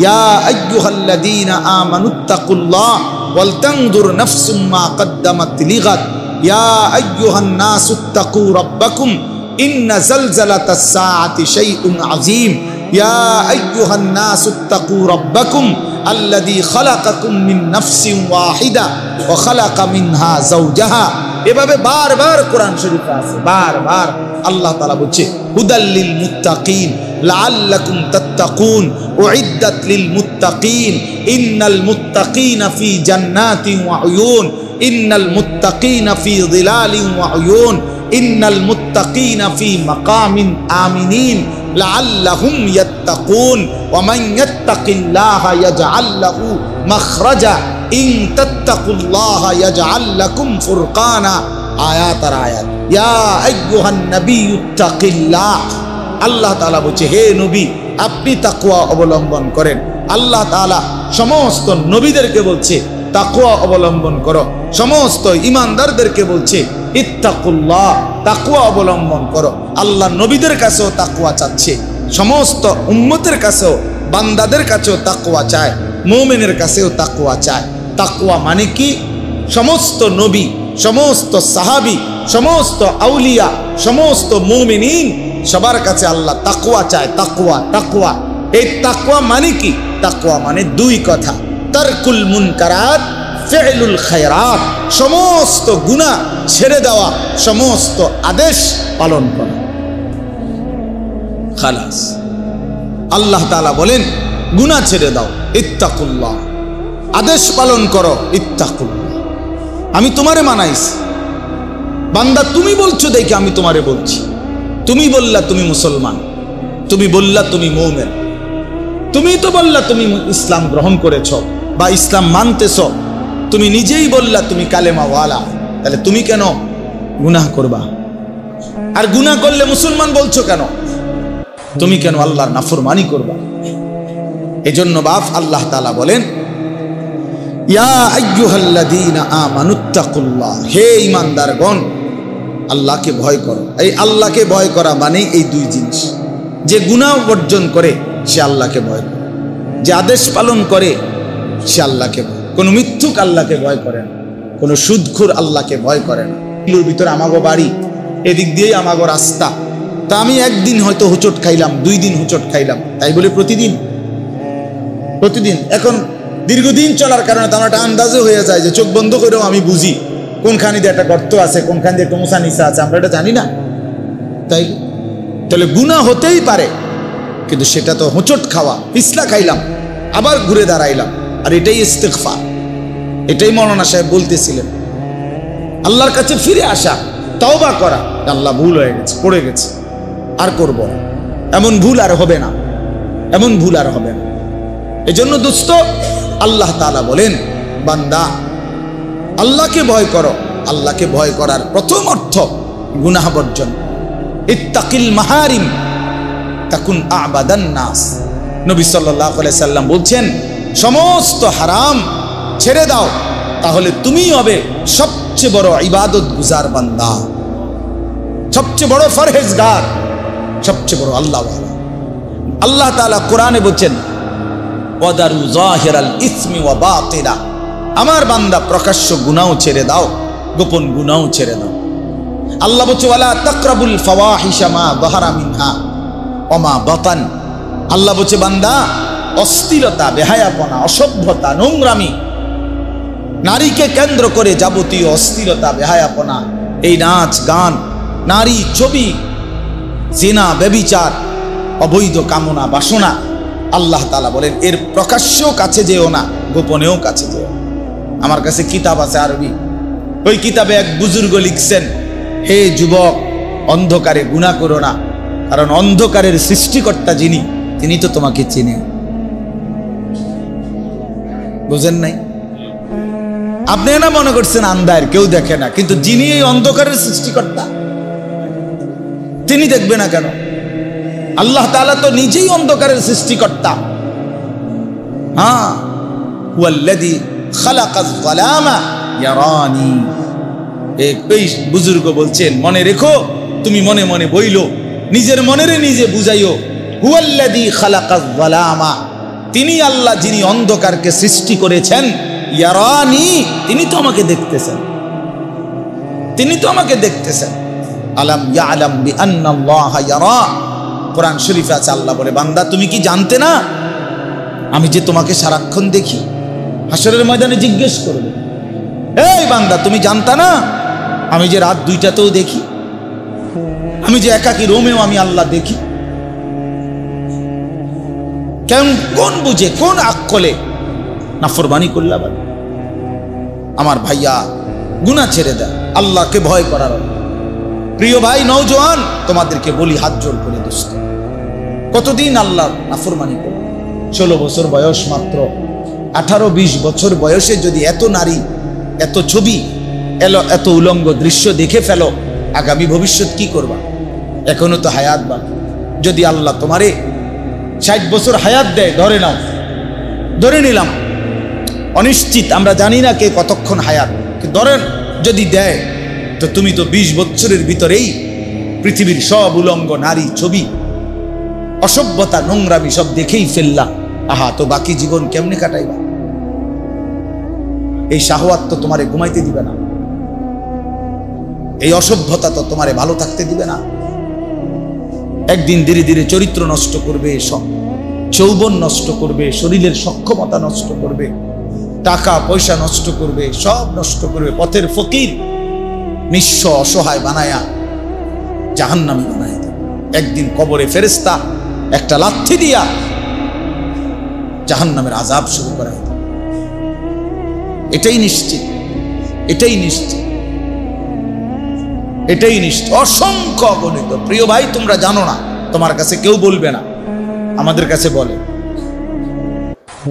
ইয়া আইয়ুহাল্লাযীনা আমানুত্তাকুল্লাহ ওয়াল তানজুর নাফসুম মা কদ্দামাত লিগাদ, ইয়া আইয়ুহান নাসুত্তাকু রাব্বাকুম ইন্না জালজালাতাস সাআতি শাইউন আযীম, ইয়া আইয়ুহান নাসুত্তাকু রাব্বাকুম আল্লাযী খালাকাকুম মিন নাফসিন ওয়াহিদা ওয়া খালাকা মিনহা যাওজাহা। এভাবে বারবার কোরআন শরীফে আছে, বারবার আল্লাহ তাআলা বলছে হুদাল্লিল মুত্তাকিন লাআল্লাকুম তাত্তাকুন উইদ্দাত লিল মুত্তাকিন ইন্নাল মুত্তাকিনা ফি জান্নাতিন ওয়া উয়ুন, ইন্নাল মুত্তাকিনা ফি যিলালিন ওয়া উয়ুন, ইন্নাল মুত্তাকিনা ফি মাকামিন আমিনিন লাআল্লাহুম ইয়াত্তাকুন ওয়া মান ইয়াত্তাকিল্লাহা ইয়াজআল লাহু মাখরাজা ইন তাত্তাকুল্লাহা ইয়াজআল লাকুম ফুরকানা। আয়াত আর আয়াত। ইয়া আইয়ুহান নাবিয়্যুত্তাকিল্লাহ, আল্লাহ তাআলা বলছে হে নবী আপনি তাকওয়া অবলম্বন করেন। আল্লাহ তাআলা সমস্ত নবীদেরকে বলছে তাকওয়া অবলম্বন করো, সমস্ত ঈমানদারদেরকে বলছে ইত্তাকুল্লাহ, তাকওয়া অবলম্বন করো। আল্লাহ নবীদের কাছেও তাকওয়া চাচ্ছে, সমস্ত উম্মতের কাছেও বান্দাদের কাছেও তাকওয়া চায়, মুমিনের কাছেও তাকওয়া চায়। তাকওয়া মানে কি? সমস্ত নবী, সমস্ত সাহাবী, সমস্ত আউলিয়া, সমস্ত মুমিনিন সবার কাছে আল্লাহ তাকওয়া চায়। তাকওয়া, তাকওয়া, এই তাকওয়া মানে কি? তাকওয়া মানে দুই কথা, তারকুল মুনকারাত ফি'লুল খায়রাত, সমস্ত গুনাহ ছেড়ে দেওয়া, সমস্ত আদেশ পালন করা। খালাস। আল্লাহ তাআলা বলেন গুনাহ ছেড়ে দাও ইত্তাকুল্লাহ, আদেশ পালন করো ইত্তাকুল্লাহ। আমি তোমারে মানাইছি বান্দা, তুমি বলছো দেখে আমি তোমারে বলছি। তুমি বললা তুমি মুসলমান, তুমি বললা তুমি মুমিন, তুমি তো বললা তুমি ইসলাম গ্রহণ করেছ বা ইসলাম মানতেছ, তুমি নিজেই বললা তুমি কালেমাওয়ালা, তাহলে তুমি কেন গুনাহ করবা? আর গুনাহ করলে মুসলমান বলছো কেন? তুমি কেন আল্লাহর নাফরমানি করবা? এজন্য বাপ আল্লাহ তাআলা বলেন ইয়া আইয়ুহাল্লাযীনা আমানুত্তাকুল্লাহ, হে ঈমানদারগণ আল্লাহকে ভয় করো। এই আল্লাহকে ভয় করা মানে এই দুই জিনিস, যে গুনাহ বর্জন করে সে আল্লাহকে ভয় করে, যে আদেশ পালন করে সে আল্লাহকে ভয়। কোনো মিথ্যুক আল্লাহকে ভয় করে না, কোনো সুদখোর আল্লাহকে ভয় করে না। এগুলোর ভিতরে আমাগো বাড়ি, এদিক দিয়েই আমাগো রাস্তা, তা আমি একদিন হয়তো হোঁচট খাইলাম, 2 দিন হোঁচট খাইলাম, তাই বলে প্রতিদিন? এখন দীর্ঘদিন চলার কারণে তো আমার একটা আন্দাজে হয়ে যায় যে চোখ বন্ধ করেও আমি বুঝি কোনখানে দিয়ে একটা গর্ত আছে, কোনখান দিয়ে একটা মোছা নিচা আছে, আমরা এটা জানি না। তাই তাহলে গুনাহ হতেই পারে, কিন্তু সেটা তো হোঁচট খাওয়া, পিছলা খাইলাম আবার ঘুরে দাঁড়াইলাম, আর এটাই ইস্তিগফার। এটাই মৌলানা সাহেব বলতেছিলেন, আল্লাহর কাছে ফিরে আসা, তওবা করা, আল্লাহ ভুল হয়ে গেছে, পড়ে গেছে, আর করব না, এমন ভুল আর হবে না, এমন ভুল আর হবে না। এজন্য দোস্ত আল্লাহ তাআলা বলেন, বান্দা আল্লাহকে ভয় করো। আল্লাহকে ভয় করার প্রথম অর্থ গুনাহ বর্জন। ইত্তাকিল মাহারিম তাকুন আবাদান নাস। নবী সাল্লাল্লাহু আলাইহি সাল্লাম বলছেন, সমস্ত হারাম ছেড়ে দাও, তাহলে তুমি হবে সবচেয়ে বড় ইবাদত গুজার বান্দা, সবচেয়ে বড় ফরহেজগার, সবচেয়ে বড় আল্লাহওয়ালা। আল্লাহ তাআলা কোরআনে বলছেন, ওয়াদারু যাহিরাল ইসমি ওয়া বাতিনা। আমার বান্দা প্রকাশ্য গুনাহ ছেড়ে দাও, গোপন গুনাহ ছেড়ে দাও। আল্লাহ বলছে, ওয়ালা তাকরাবুল ফাওয়াহিশা মা যাহারা মিনহা ওয়া মা বাতান। আল্লাহ বলছে, বান্দা অশ্লীলতা, বেহায়াপনা, অসভ্যতা, নোংরামি, নারীকে কেন্দ্র করে যাবতীয় অশ্লীলতা, বেহায়াপনা, এই নাচ গান, নারী ছবি, জিনা, ব্যভিচার, অবৈধ কামনা বাসনা, আল্লাহ তাআলা বলেন এর প্রকাশ্যেও কাছে যেও না, গোপনেও কাছে যেও। আমার কাছে কিতাব আছে আরবি, ওই কিতাবে এক বুজুর্গ লিখছেন, হে যুবক, অন্ধকারে গুনাহ করো না, কারণ অন্ধকারের সৃষ্টিকর্তা যিনি, তিনি তো তোমাকে চিনেন। বুঝেন নাই? আপনি না মনে করছেন আন্ধার, কেউ দেখে না, কিন্তু যিনি এই অন্ধকারের সৃষ্টিকর্তা, তিনি দেখবে না কেন? আল্লাহ তাআলা তো নিজেই অন্ধকারের সৃষ্টিকর্তা। হ্যাঁ, হুয়াল্লাযী খালাকাজ যালামা ইয়ারানি। এই বুজুর্গ বলছেন, মনে রেখো, তুমি মনে মনে বইলো, নিজের মনেরে নিজে বুঝাইও, হুয়াল্লাযী খালাকাজ যালামা, তিনি আল্লাহ যিনি অন্ধকারকে সৃষ্টি করেছেন, ইয়ারানি, তিনি তো আমাকে দেখতেছেন, তিনি তো আমাকে দেখতেছেন। আলাম ইয়ালাম বিআন্নাল্লাহা ইয়ারা। কোরআন শরীফে আছে, আল্লাহ বলে, বান্দা তুমি কি জানতে না আমি যে তোমাকে সারাক্ষণ দেখি? হাসরের ময়দানে জিজ্ঞেস করবে, এই বান্দা তুমি জানতা না আমি যে রাত 2টাতেও দেখি, আমি যে একাকী রোমেও আমি আল্লাহ দেখি? কেন, কোন বুঝে, কোন আকলে নাফরমানি করলা? আমার ভাইয়া, গুনাহ ছেড়ে দেয়, আল্লাহকে ভয় করার। প্রিয় ভাই নওজোয়ান, তোমাদেরকে বলি হাত জোড় করে, দোস্ত, কতদিন আল্লাহ নাফরমানি করবে? 16 বছর বয়স মাত্র, 18-20 বছর বয়সে যদি এত নারী, এত ছবি, এত উলঙ্গ দৃশ্য দেখে ফেলো, আগামী ভবিষ্যৎ কি করবা? এখনো তো হায়াত বাকি। যদি আল্লাহ তোমারে 60 বছর হায়াত দেয়, ধরে নাও, ধরে নিলাম, অনিশ্চিত, আমরা জানি না কে কতক্ষণ হায়াত, ধরেন যদি দেয়, তো তুমি তো 20 বছরের ভিতরেই পৃথিবীর সব উলঙ্গ নারী ছবি, অসভ্যতা, নোংরামি সব দেখেই ফেললা। আহা, তো বাকি জীবন কেমনে কাটাইবা? এই শাহওয়াত তো তোমারে ঘুমাইতে দিবে না, এই অসভ্যতা তো তোমারে ভালো থাকতে দিবে না। একদিন ধীরে ধীরে চরিত্র নষ্ট করবে, যৌবন নষ্ট করবে, শরীরের সক্ষমতা নষ্ট করবে, টাকা পয়সা নষ্ট করবে, সব নষ্ট করবে। পথের ফকির, নিঃস্ব অসহায় বানায়া জাহান্নামী বানায় দেয়। একদিন কবরে ফেরেশতা একটা লাথি দিয়া জাহান্নামের আযাব শুরু করা হয়। এটাই নিশ্চিত, এটাই নিশ্চিত, এটাই নিশ্চিত। অসংখ্য অগণিত। প্রিয় ভাই, তোমরা জানো না, তোমার কাছে কেউ বলবে না, আমাদের কাছে বলে।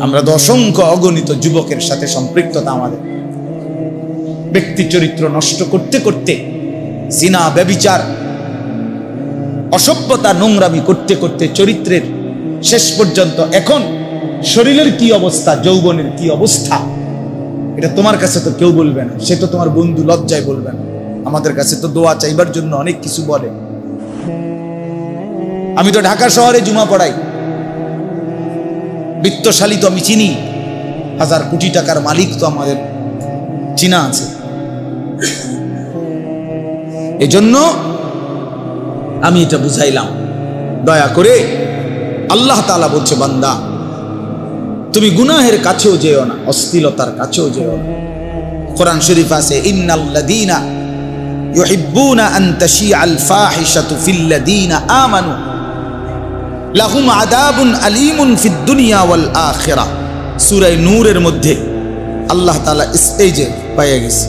আমরা তো অসংখ্য অগণিত যুবকের সাথে সম্পৃক্ততা আমাদের। ব্যক্তি চরিত্র নষ্ট করতে করতে, জিনা, ব্যভিচার, অসভ্যতা, নোংরামি করতে করতে চরিত্রের শেষ পর্যন্ত এখন শরীরের কি অবস্থা, যৌবনের কি অবস্থা, এটা তোমার কাছে তো কেউ বলবে না। সে তো তোমার বন্ধু, লজ্জায় বলবে না। আমাদের কাছে তো দোয়া চাইবার জন্য অনেক কিছু বলে। আমি তো ঢাকা শহরে জুমা পড়াই, বিত্তশালী তো আমি চিনি, 1000 কোটি টাকার মালিক তো আমাদের চিনা আছে। এজন্য আমি এটা বুঝাইলাম, দয়া করে। আল্লাহ তাআলা বলছে, বান্দা তুমি গুনাহের কাছেও যেও না, অশ্লীলতার কাছেও যেও না। কোরআন শরীফ আছে, ইন্নাল্লাযীনা ইউহিব্বুনা আন তাশিআল ফাহিশাতু ফিল্লাযীনা আমানু লাহুম আযাবুন আলীমুন ফিদ দুনিয়া ওয়াল আখিরাহ। সূরা নূরের মধ্যে আল্লাহ তাআলা এই যে পাইয়া গেছে,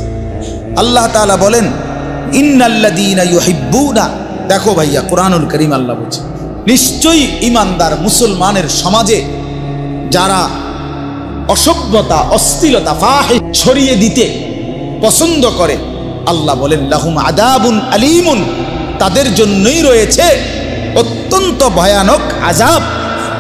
আল্লাহ তাআলা বলেন, ইন্নাল্লাযীনা ইউহিব্বুনা। দেখো ভাইয়া, কোরআনুল কারীম আল্লাহ বলছে, নিশ্চয়ই ঈমানদার মুসলমানের সমাজে যারা অসভ্যতা, অশ্লীলতা, ফাহিশ ছড়িয়ে দিতে পছন্দ করে, আল্লাহ বলেন লাহুম আযাবুন আলীমুন, তাদের জন্যই রয়েছে অত্যন্ত ভয়ানক আযাব।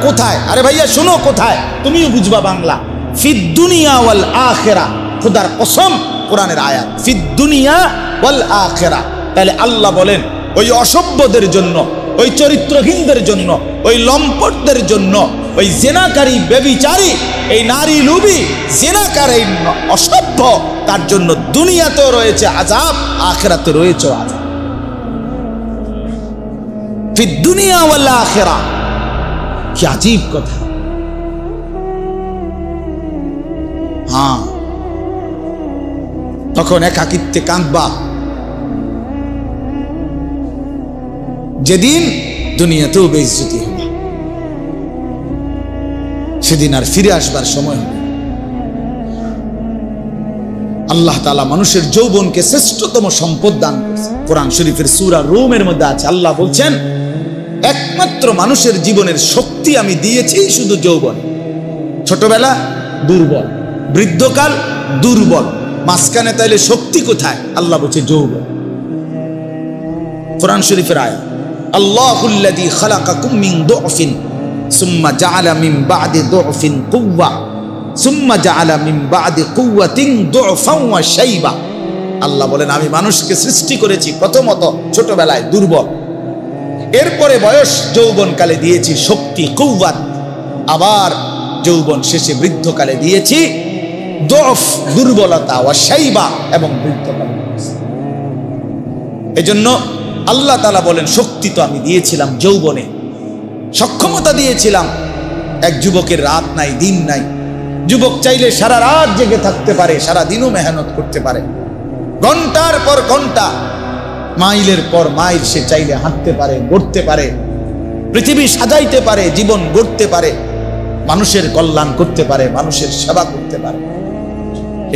কোথায়? আরে ভাইয়া শোনো, কোথায়? তুমিও বুঝবা বাংলা। ফিদ দুনিয়া ওয়াল আখিরা, খোদার কসম, কোরআনের আয়াত, ফিদ দুনিয়া ওয়াল আখিরা। তাহলে আল্লাহ বলেন ওই অসভ্যদের জন্য, ওই চরিত্রহীনদের জন্য, ওই লম্পটদের জন্য, ওই জেনাকারী, ব্যভিচারী, এই নারী লুবি, জেনাকার, এই অসভ্য, তার জন্য দুনিয়াতেও রয়েছে আযাব, আখিরাতে রয়েছে আযাব। ফিদ দুনিয়া ওয়াল আখিরা, কি আজীব কথা। হ্যাঁ, তখন একাকিত্বে কাঁদবা, যেদিন দুনিয়াতেও বেইজ্জতি হবে, সেদিন আর ফিরে আসবার সময় হবে। আল্লাহ তাআলা মানুষের যৌবনকে শ্রেষ্ঠতম সম্পদ দান করেছে। কোরআন শরীফের সূরা রুমের মধ্যে আছে, আল্লাহ বলছেন একমাত্র মানুষের জীবনের শক্তি আমি দিয়েছি শুধু যৌবন। ছোটবেলা দুর্বল, বৃদ্ধকাল দুর্বল, মাঝখানে তাইলে শক্তি কোথায়? আল্লাহ বলছে যৌবন। কোরআন শরীফের আয়াত, আল্লাহুল্লাযী খালাকাকুম মিন দুফিন সুম্মা জাআলা মিন বা'দি দুফিন কুওয়া সুম্মা জাআলা মিন বা'দি কুওয়াতিন দুফান ওয়া শাইবা। আল্লাহ বলেন আমি মানুষকে সৃষ্টি করেছি প্রথমত ছোটবেলায় দুর্বল, এরপরে বয়স যৌবনকালে দিয়েছি শক্তি, কুওয়াত, আবার যৌবন শেষে বৃদ্ধকালে দিয়েছি দুফ, দুর্বলতা, ওয়া শাইবা, এবং বৃদ্ধকালে। এজন্য আল্লাহ তাআলা বলেন শক্তি তো আমি দিয়েছিলাম যৌবনে, সক্ষমতা দিয়েছিলাম। এক যুবকের রাত নাই, দিন নাই। যুবক চাইলে সারা রাত জেগে থাকতে পারে, সারা দিনও মেহনত করতে পারে, ঘন্টার পর ঘন্টা, মাইলের পর মাইল সে চাইলে হাঁটতে পারে, গড়তে পারে, পৃথিবী সাজাইতে পারে, জীবন গড়তে পারে, মানুষের কল্যাণ করতে পারে, মানুষের সেবা করতে পারে।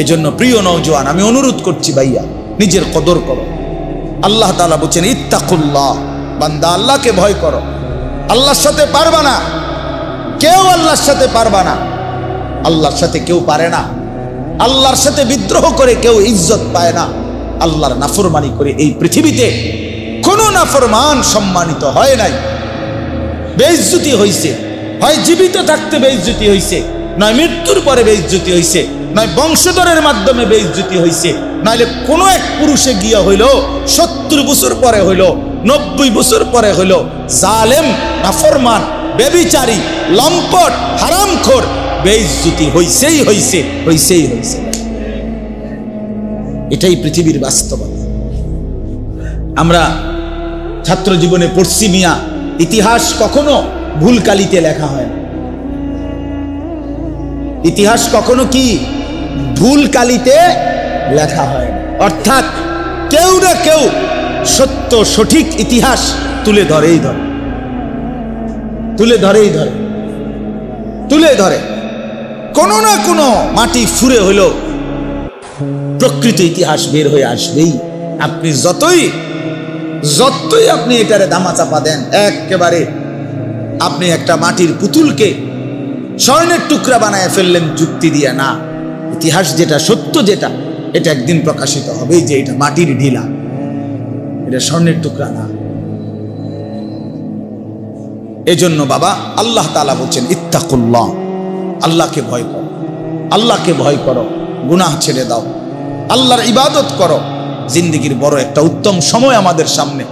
এজন্য প্রিয় নওজোয়ান, আমি অনুরোধ করছি ভাইয়া, নিজের কদর করো। আল্লাহ তাআলা বলেন ইত্তাকুল্লাহ, বান্দা আল্লাহকে ভয় করো। আল্লাহর সাথে পারবা না, কেউ আল্লাহর সাথে পারবা না, আল্লাহর সাথে কেউ পারে না। আল্লাহর সাথে বিদ্রোহ করে কেউ ইজ্জত পায় না। আল্লাহর নাফরমানি করে এই পৃথিবীতে কোন নাফরমান সম্মানিত হয় নাই। বেইজ্জতি হইছে, হয় জীবিত থাকতে বেইজ্জতি হইছে, নয় মৃত্যুর পরে বেইজ্জতি হইছে, নয় বংশধরের মাধ্যমে বেইজ্জতি হইছে, নাইলে কোন এক পুরুষে গিয়া হইল 70 বছর পরে হইল, 90 বছর পরে হইল, জালেম, নাফরমান, ব্যভিচারী, লম্পট, হারামখোর, বেইজ্জতি হইছেই হইছে, হইছেই হইছে। এটাই পৃথিবীর বাস্তবতা। আমরা ছাত্র জীবনে পড়ছি মিয়া, ইতিহাস কখনো ভুল কালিতে লেখা হয় না। ইতিহাস কখনো কি ভুল কালিতে লেখা হয় না, অর্থাৎ কেউ না কেউ সত্য সঠিক ইতিহাস তুলে ধরেই ধরে, তুলে ধরেই ধরে, তুলে ধরে। কোনো না কোনো মাটি ফুরে হলো প্রকৃত ইতিহাস বের হয়ে আসবেই। আপনি যতই আপনি এটারে দামাচাপা দেন, একেবারে আপনি একটা মাটির পুতুলকে স্বর্ণের টুকরা বানায় ফেললেন যুক্তি দিয়ে, না, ইতিহাস যেটা সত্য, যেটা এটা একদিন প্রকাশিত হবেই যে এটা মাটির ঢিলা, এটা স্বর্ণের টুকরা না। এজন্য বাবা আল্লাহ তাআলা বলছেন ইত্তাকুল্লাহ, আল্লাহকে ভয় করো, আল্লাহকে ভয় করো, গুনাহ ছেড়ে দাও, আল্লাহর ইবাদত করো। জিন্দেগির বড় একটা উত্তম সময় আমাদের সামনে,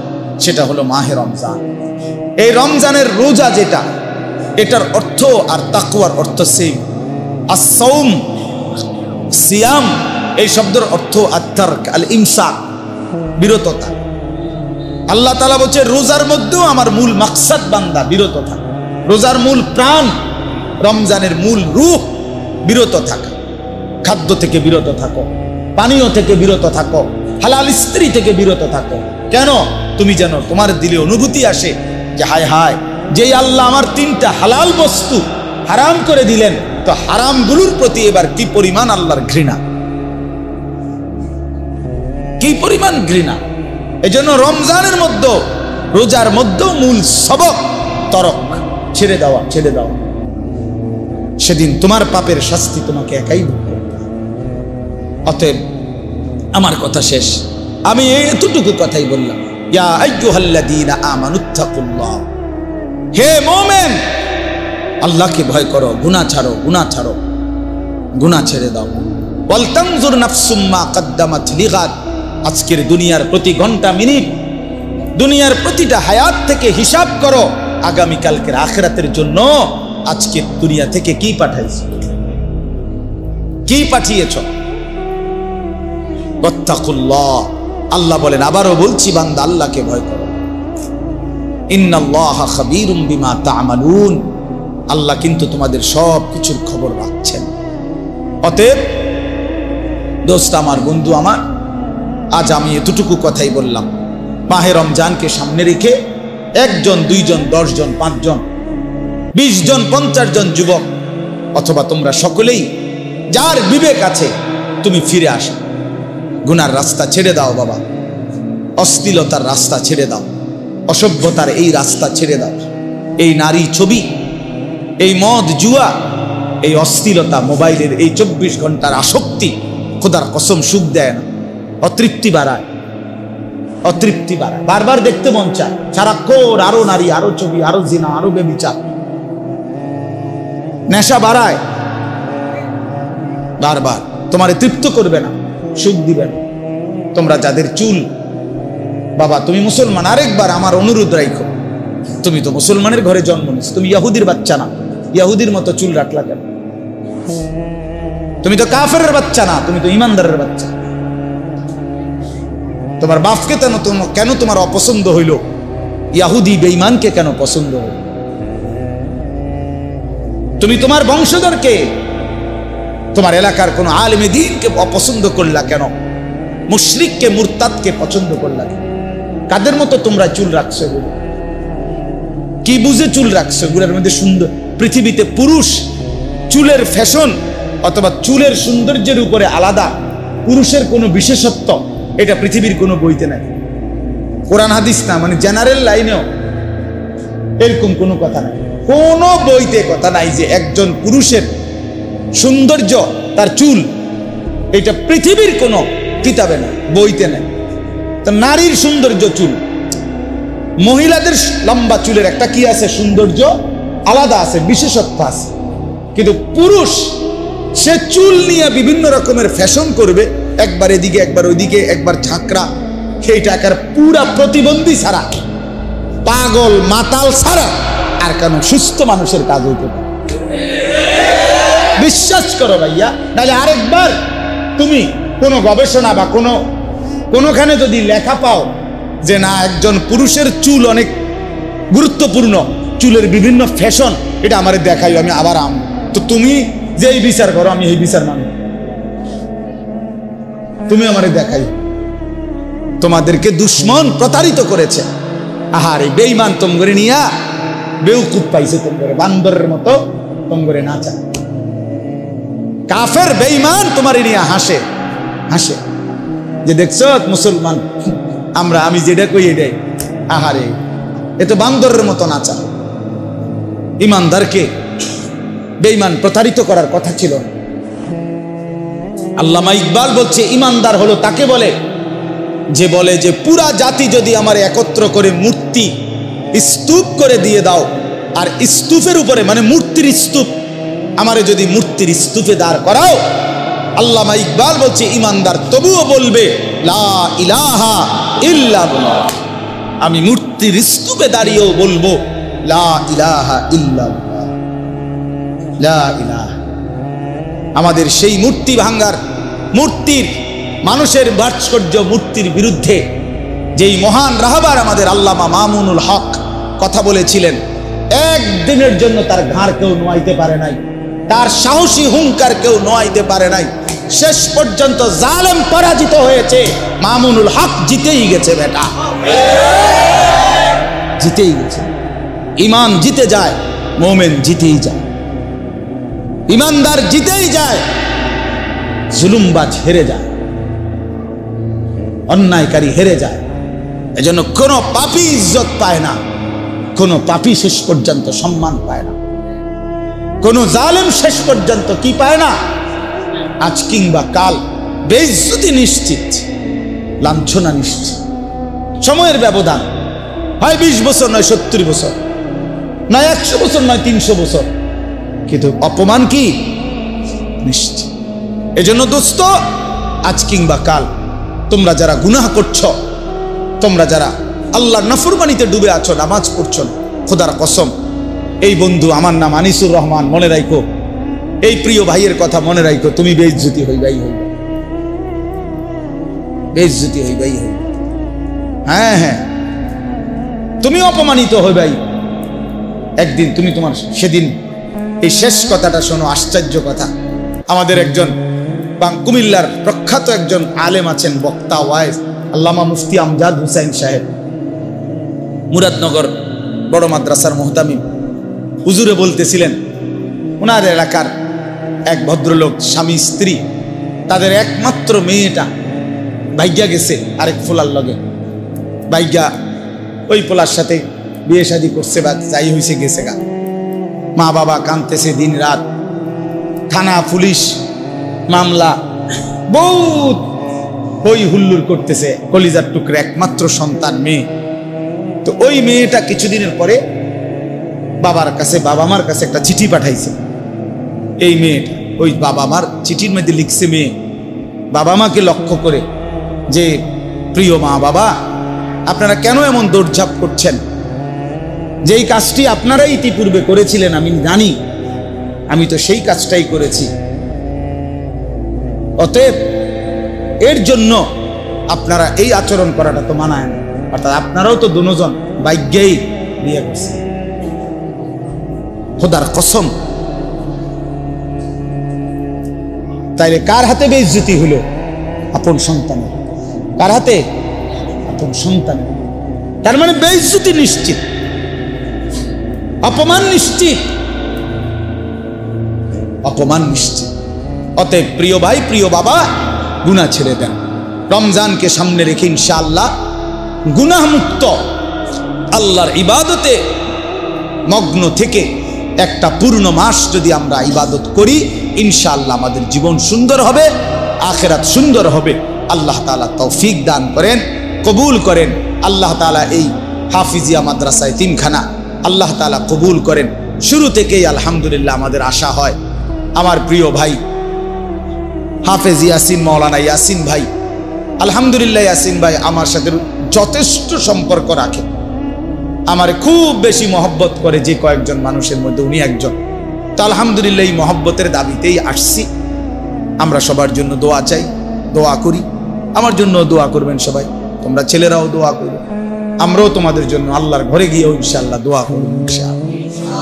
সেটা হলো মাহে রমজান। এই রমজানের রোজা যেটা, এটার অর্থ আর তাকওয়ার অর্থ সেম। আস-সাওম, সিয়াম, এই শব্দের অর্থ আত-তারক, আল-ইমসাক, বিরততা। আল্লাহ তাআলা বলছে রোজার মধ্যেও আমার মূল মাকসাদ বান্দা বিরত থাকা। রোজার মূল প্রাণ, রমজানের মূল রূহ বিরত থাকা। খাদ্য থেকে বিরত থাকো, পানীয় থেকে বিরত থাকো, হালাল স্ত্রী থেকে বিরত থাকো। কেন? তুমি যেন তোমার দিলে অনুভূতি আসে যে হায় হায়, যেই আল্লাহ আমার 3টা হালাল বস্তু হারাম করে দিলেন, তো হারামগুলোর প্রতি এবার কি পরিমাণ আল্লাহর ঘৃণা, কি পরিমাণ ঘৃণা। এজন্য রমজানের মধ্যে, রোজার মধ্যে মূল সবক তরক, ছেড়ে দেওয়া, ছেড়ে দেওয়া। সেদিন তোমার পাপের শাস্তি তোমাকে একাই ভোগ করতে হবে। অতএব আমার কথা শেষ, আমি এতটুকু কথাই বললাম, ইয়া আইয়ুহাল্লাযীনা আমানুত্তাকুল্লাহ, হে মুমিন আল্লাহকে ভয় করো, গুনাহ ছাড়ো, গুনাহ ছাড়ো, গুনাহ ছেড়ে দাও। ওয়াল তানজুর নাফসুম মা কদ্দামাত লিগাদ, আজকের দুনিয়ার প্রতি ঘন্টা মিনিট, দুনিয়ার প্রতিটা হায়াত থেকে হিসাব করো আগামীকালকের আখিরাতের জন্য আজকের দুনিয়া থেকে কি পাঠাইছো, কি পাঠিয়েছ। ওয়াত্তাকুল্লাহ, আল্লাহ বলেন, আবারও বলছি বান্দা আল্লাহকে ভয় করো। ইন্নাল্লাহা খাবীরুম বিমা তা'মালুন, আল্লাহ কিন্তু তোমাদের সব কিছুর খবর রাখছেন। অতএব দোস্ত আমার, বন্ধু আমার, আজ আমি এতটুকু কথাই বললাম। মাহে রমজানকে সামনে রেখে 1 জন 2 জন 10 জন 5 জন 20 জন 50 জন যুবক অথবা তোমরা সকলেই যার বিবেক আছে তুমি ফিরে আসো, গুনার রাস্তা ছেড়ে দাও বাবা, অশ্লীলতার রাস্তা ছেড়ে দাও, অসভ্যতার এই রাস্তা ছেড়ে দাও। এই নারী ছবি, এই মদ জুয়া, এই অশ্লীলতা, মোবাইলের এই 24 ঘন্টার আসক্তি খোদার কসম সুখ দেয় না, অতৃপ্তি বাড়ায়, অতৃপ্তি বাড়ায়, বারবার দেখতে মন চায়, সারাক্ষণ আরো নারী, আরো ছবি, আরো জিনা, আরো বেবিচার, নেশা বাড়ায়, বারবার তোমারে তৃপ্ত করবে না, সুখ দিবে না। তোমরা যাদের চুল, বাবা তুমি মুসলমান, আরেকবার আমার অনুরোধ রাখো, তুমি তো মুসলমানের ঘরে জন্ম নিস, তুমি ইহুদির বাচ্চা না, ইহুদির মতো চুল রাখলা কেন? তুমি তো কাফেরের বাচ্চা না, তুমি তো ইমানদারের বাচ্চা। তোমার বাপকে কেন তোমার অপছন্দ হইল? ইহুদি বেঈমানকে কেন পছন্দ হইল? তুমি তোমার বংশধরকে, তোমার এলাকার কোন আলেমে দ্বীনকে অপছন্দ করলা কেন? মুশরিককে, মুরতাদকে পছন্দ করলা কেন? কাদের মতো তোমরা চুল রাখছো? কি বুঝে চুল রাখছো? গুলোর মধ্যে সুন্দর, পৃথিবীতে পুরুষ চুলের ফ্যাশন অথবা চুলের সৌন্দর্যের উপরে আলাদা পুরুষের কোনো বিশেষত্ব এটা পৃথিবীর কোনো বইতে নাই, কোরআন হাদিস না, মানে জেনারেল লাইনেও এরকম কোনো কথা নাই, কোনো বইতে কথা নাই যে একজন পুরুষের সৌন্দর্য তার চুল, এটা পৃথিবীর কোনো কিতাবে নাই, বইতে নাই। তো নারীর সৌন্দর্য চুল, মহিলাদের লম্বা চুলের একটা কি আছে, সৌন্দর্য আলাদা আছে, বিশেষত্ব আছে। কিন্তু পুরুষ সে চুল নিয়ে বিভিন্ন রকমের ফ্যাশন করবে, একবার এদিকে একবার ওইদিকে, একবার ঝাঁকড়া, সেইটা একার পুরা প্রতিবন্ধী ছাড়া, পাগল মাতাল ছাড়া আর কেন সুস্থ মানুষের কাজ হইতে পারে? বিশ্বাস করো ভাইয়া, নাহলে আরেকবার তুমি কোনো গবেষণা বা কোনোখানে যদি লেখা পাও যে না একজন পুরুষের চুল অনেক গুরুত্বপূর্ণ, চুলের বিভিন্ন ফ্যাশন, এটা আমারে দেখাই, আমি আবার তো তুমি যে এই বিচার করো, আমি এই বিচার মানি, তুমি আমারে দেখাই। তোমাদেরকে দুশ্মন প্রতারিত করেছে, আহারে বেঈমান তোমরে নিয়া বেউকুফ পাইছে, তোমরে বান্দরের মতো তোমরে নাচা, কাফের বেঈমান তোমারে নিয়া হাসে হাসে, যে দেখছো মুসলমান আমরা, আমি যেটা কই এটাই, আহারে এ তো বান্দরের মতো নাচা। ইমানদারকে বেঈমান প্রতারিত করার কথা ছিল না। আল্লামা ইকবাল বলছে ইমানদার হলো তাকে বলে যে পুরা জাতি যদি আমার একত্র করে মূর্তি স্তূপ করে দিয়ে দাও, আর স্তূপের উপরে মানে মূর্তির স্তূপ, আমারে যদি মূর্তির স্তূপে দাঁড় করাও, আল্লামা ইকবাল বলছে ইমানদার তবুও বলবে লা ইলাহা ইল্লাল্লাহ, আমি মূর্তির স্তূপে দাঁড়িয়েও বলবো লা ইলাহা ইল্লাল্লাহ, লা ইলাহা। আমাদের সেই মূর্তি ভাঙ্গার, মূর্তির, মানুষের ভাস্কর্য মূর্তির বিরুদ্ধে যেই মহান রাহবার আমাদের আল্লামা মামুনুল হক কথা বলেছিলেন, একদিনের জন্য তার ঘাড় কেউ নোয়াইতে পারে নাই, তার সাহসী হুঙ্কার কেউ নোয়াইতে পারে নাই, শেষ পর্যন্ত জালেম পরাজিত হয়েছে, মামুনুল হক জিতেই গেছে, বেটা জিতেই গেছে। ইমান জিতে যায়, মোমেন জিতেই যায়, ইমানদার জিতেই যায়, জুলুমবাজ হেরে যায়, অন্যায়কারী হেরে যায়। এজন্য কোনো পাপী ইজ্জত পায় না, কোনো পাপী শেষ পর্যন্ত সম্মান পায় না, কোন জালেম শেষ পর্যন্ত কি পায় না? আজ কিংবা কাল বেইজ্জতি নিশ্চিত, লাঞ্ছনা নিশ্চিত। সময়ের ব্যবধান, হয় 20 বছর, নয় 70 বছর, নয় 100 বছর, নয় 300 বছর, কিন্তু অপমান কি নিশ্চিত। এজন্য দোস্ত, আজ কিংবা কাল তোমরা যারা গুনাহ করছো, তোমরা যারা আল্লাহর নাফরমানিতে ডুবে আছো, নামাজ পড়ছো না, খোদার কসম, এই বন্ধু আমার নাম আনিসুর রহমান, মনে রাখো, এই প্রিয় ভাইয়ের কথা মনে রাখো, তুমি বেইজ্জতি হইবাই হইবে, বেইজ্জতি হইবাই হইবে। হ্যাঁ হ্যাঁ, তুমি অপমানিত হইবাই একদিন। তুমি তোমার সেদিন এই শেষ কথাটা শোনো, আশ্চর্য কথা। আমাদের একজন কুমিল্লার প্রখ্যাত একজন আলেম আছেন, বক্তা, ওয়াইজ, আল্লামা মুফতি আমজাদ হুসাইন সাহেব, মুরাদনগর বড় মাদ্রাসার মুহতামিম। হুজুরে বলতেছিলেন, ওনার এলাকার এক ভদ্রলোক, স্বামী স্ত্রী, তাদের একমাত্র মেয়েটা ভাইগা গেছে আরেক ফোলার লগে, ভাইগা ওই পোলার সাথে বিয়ে শাদী করছে বা যাই হয়েছে গেছে গা। মা বাবা কাঁদতেছে দিন রাত, থানা পুলিশ মামলা, বহুত হই হুল্লুর করতেছে, কলিজার টুকরে একমাত্র সন্তান মেয়ে। তো ওই মেয়েটা কিছুদিনের পরে বাবার কাছে, বাবা মার কাছে একটা চিঠি পাঠাইছে। এই মেয়েটা, ওই বাবা মার চিঠির মধ্যে লিখছে মেয়ে বাবা মাকে লক্ষ্য করে যে, প্রিয় মা বাবা, আপনারা কেন এমন দৌড়ঝাঁপ করছেন? যেই কাজটি আপনারাই ইতিপূর্বে করেছিলেন আমি জানি, আমি তো সেই কাজটাই করেছি। অতএব এর জন্য আপনারা এই আচরণ করাটা তো মানায় না। অর্থাৎ আপনারাও তো দুজন ভাগ্যেই বিয়ে করছেন, খোদার কসম। তাইলে কার হাতে বেইজ্জতি হলো? আপন সন্তানের। কার হাতে? আপন সন্তানের। তার মানে বেইজ্জতি নিশ্চিত, অপমান নিশ্চিত, অপমান নিশ্চিত। অতএব প্রিয় ভাই, প্রিয় বাবা, গুনাহ ছেড়ে দেন। রমজানকে সামনে রেখে ইনশাআল্লাহ গুনাহ মুক্ত আল্লাহর ইবাদতে মগ্ন থেকে একটা পূর্ণ মাস যদি আমরা ইবাদত করি, ইনশাআল্লাহ আমাদের জীবন সুন্দর হবে, আখিরাত সুন্দর হবে। আল্লাহ তাআলা তৌফিক দান করেন, কবুল করেন। আল্লাহ তাআলা এই হাফিজিয়া মাদ্রাসা এতিমখানা আল্লাহ তাআলা কবুল করেন। শুরু থেকেই আলহামদুলিল্লাহ আমাদের আশা হয়, আমার প্রিয় ভাই হাফেজ ইয়াসিন, মাওলানা ইয়াসিন ভাই, আলহামদুলিল্লাহ ইয়াসিন ভাই আমার সাথে যথেষ্ট সম্পর্ক রাখে, আমারে খুব বেশি মহব্বত করে যে কয়েকজন মানুষের মধ্যে উনি একজন। তো আলহামদুলিল্লাহ এই মহব্বতের দাবিতেই আসছি। আমরা সবার জন্য দোয়া চাই, দোয়া করি। আমার জন্য দোয়া করবেন সবাই, তোমরা ছেলেরাও দোয়া করবে, আমরাও তোমাদের জন্য আল্লাহর ঘরে গিয়েও ইনশাআল্লাহ দোয়া করব। ইনশাআল্লাহ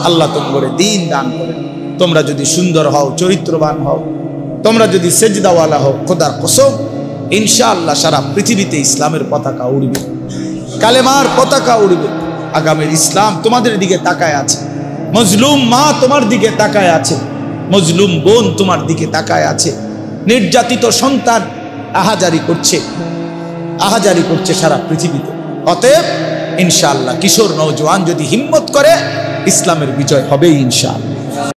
আল্লাহ তোমাদের দিন দান করেন। তোমরা যদি সুন্দর হও, চরিত্রবান হও, তোমরা যদি সেজদাওয়ালা হও, খোদার কসম ইনশাআল্লাহ সারা পৃথিবীতে ইসলামের পতাকা উড়বে, কালেমার পতাকা উড়বে। আগামীর ইসলাম তোমাদের দিকে তাকায় আছে, মজলুম মা তোমার দিকে তাকায় আছে, মজলুম বোন তোমার দিকে তাকায় আছে, নির্যাতিত সন্তান আহাজারি করছে, আহাজারি করছে সারা পৃথিবীতে। অতএব ইনশাআল্লাহ কিশোর নওজোয়ান যদি হিম্মত করে, ইসলামের বিজয় হবেই ইনশাআল্লাহ।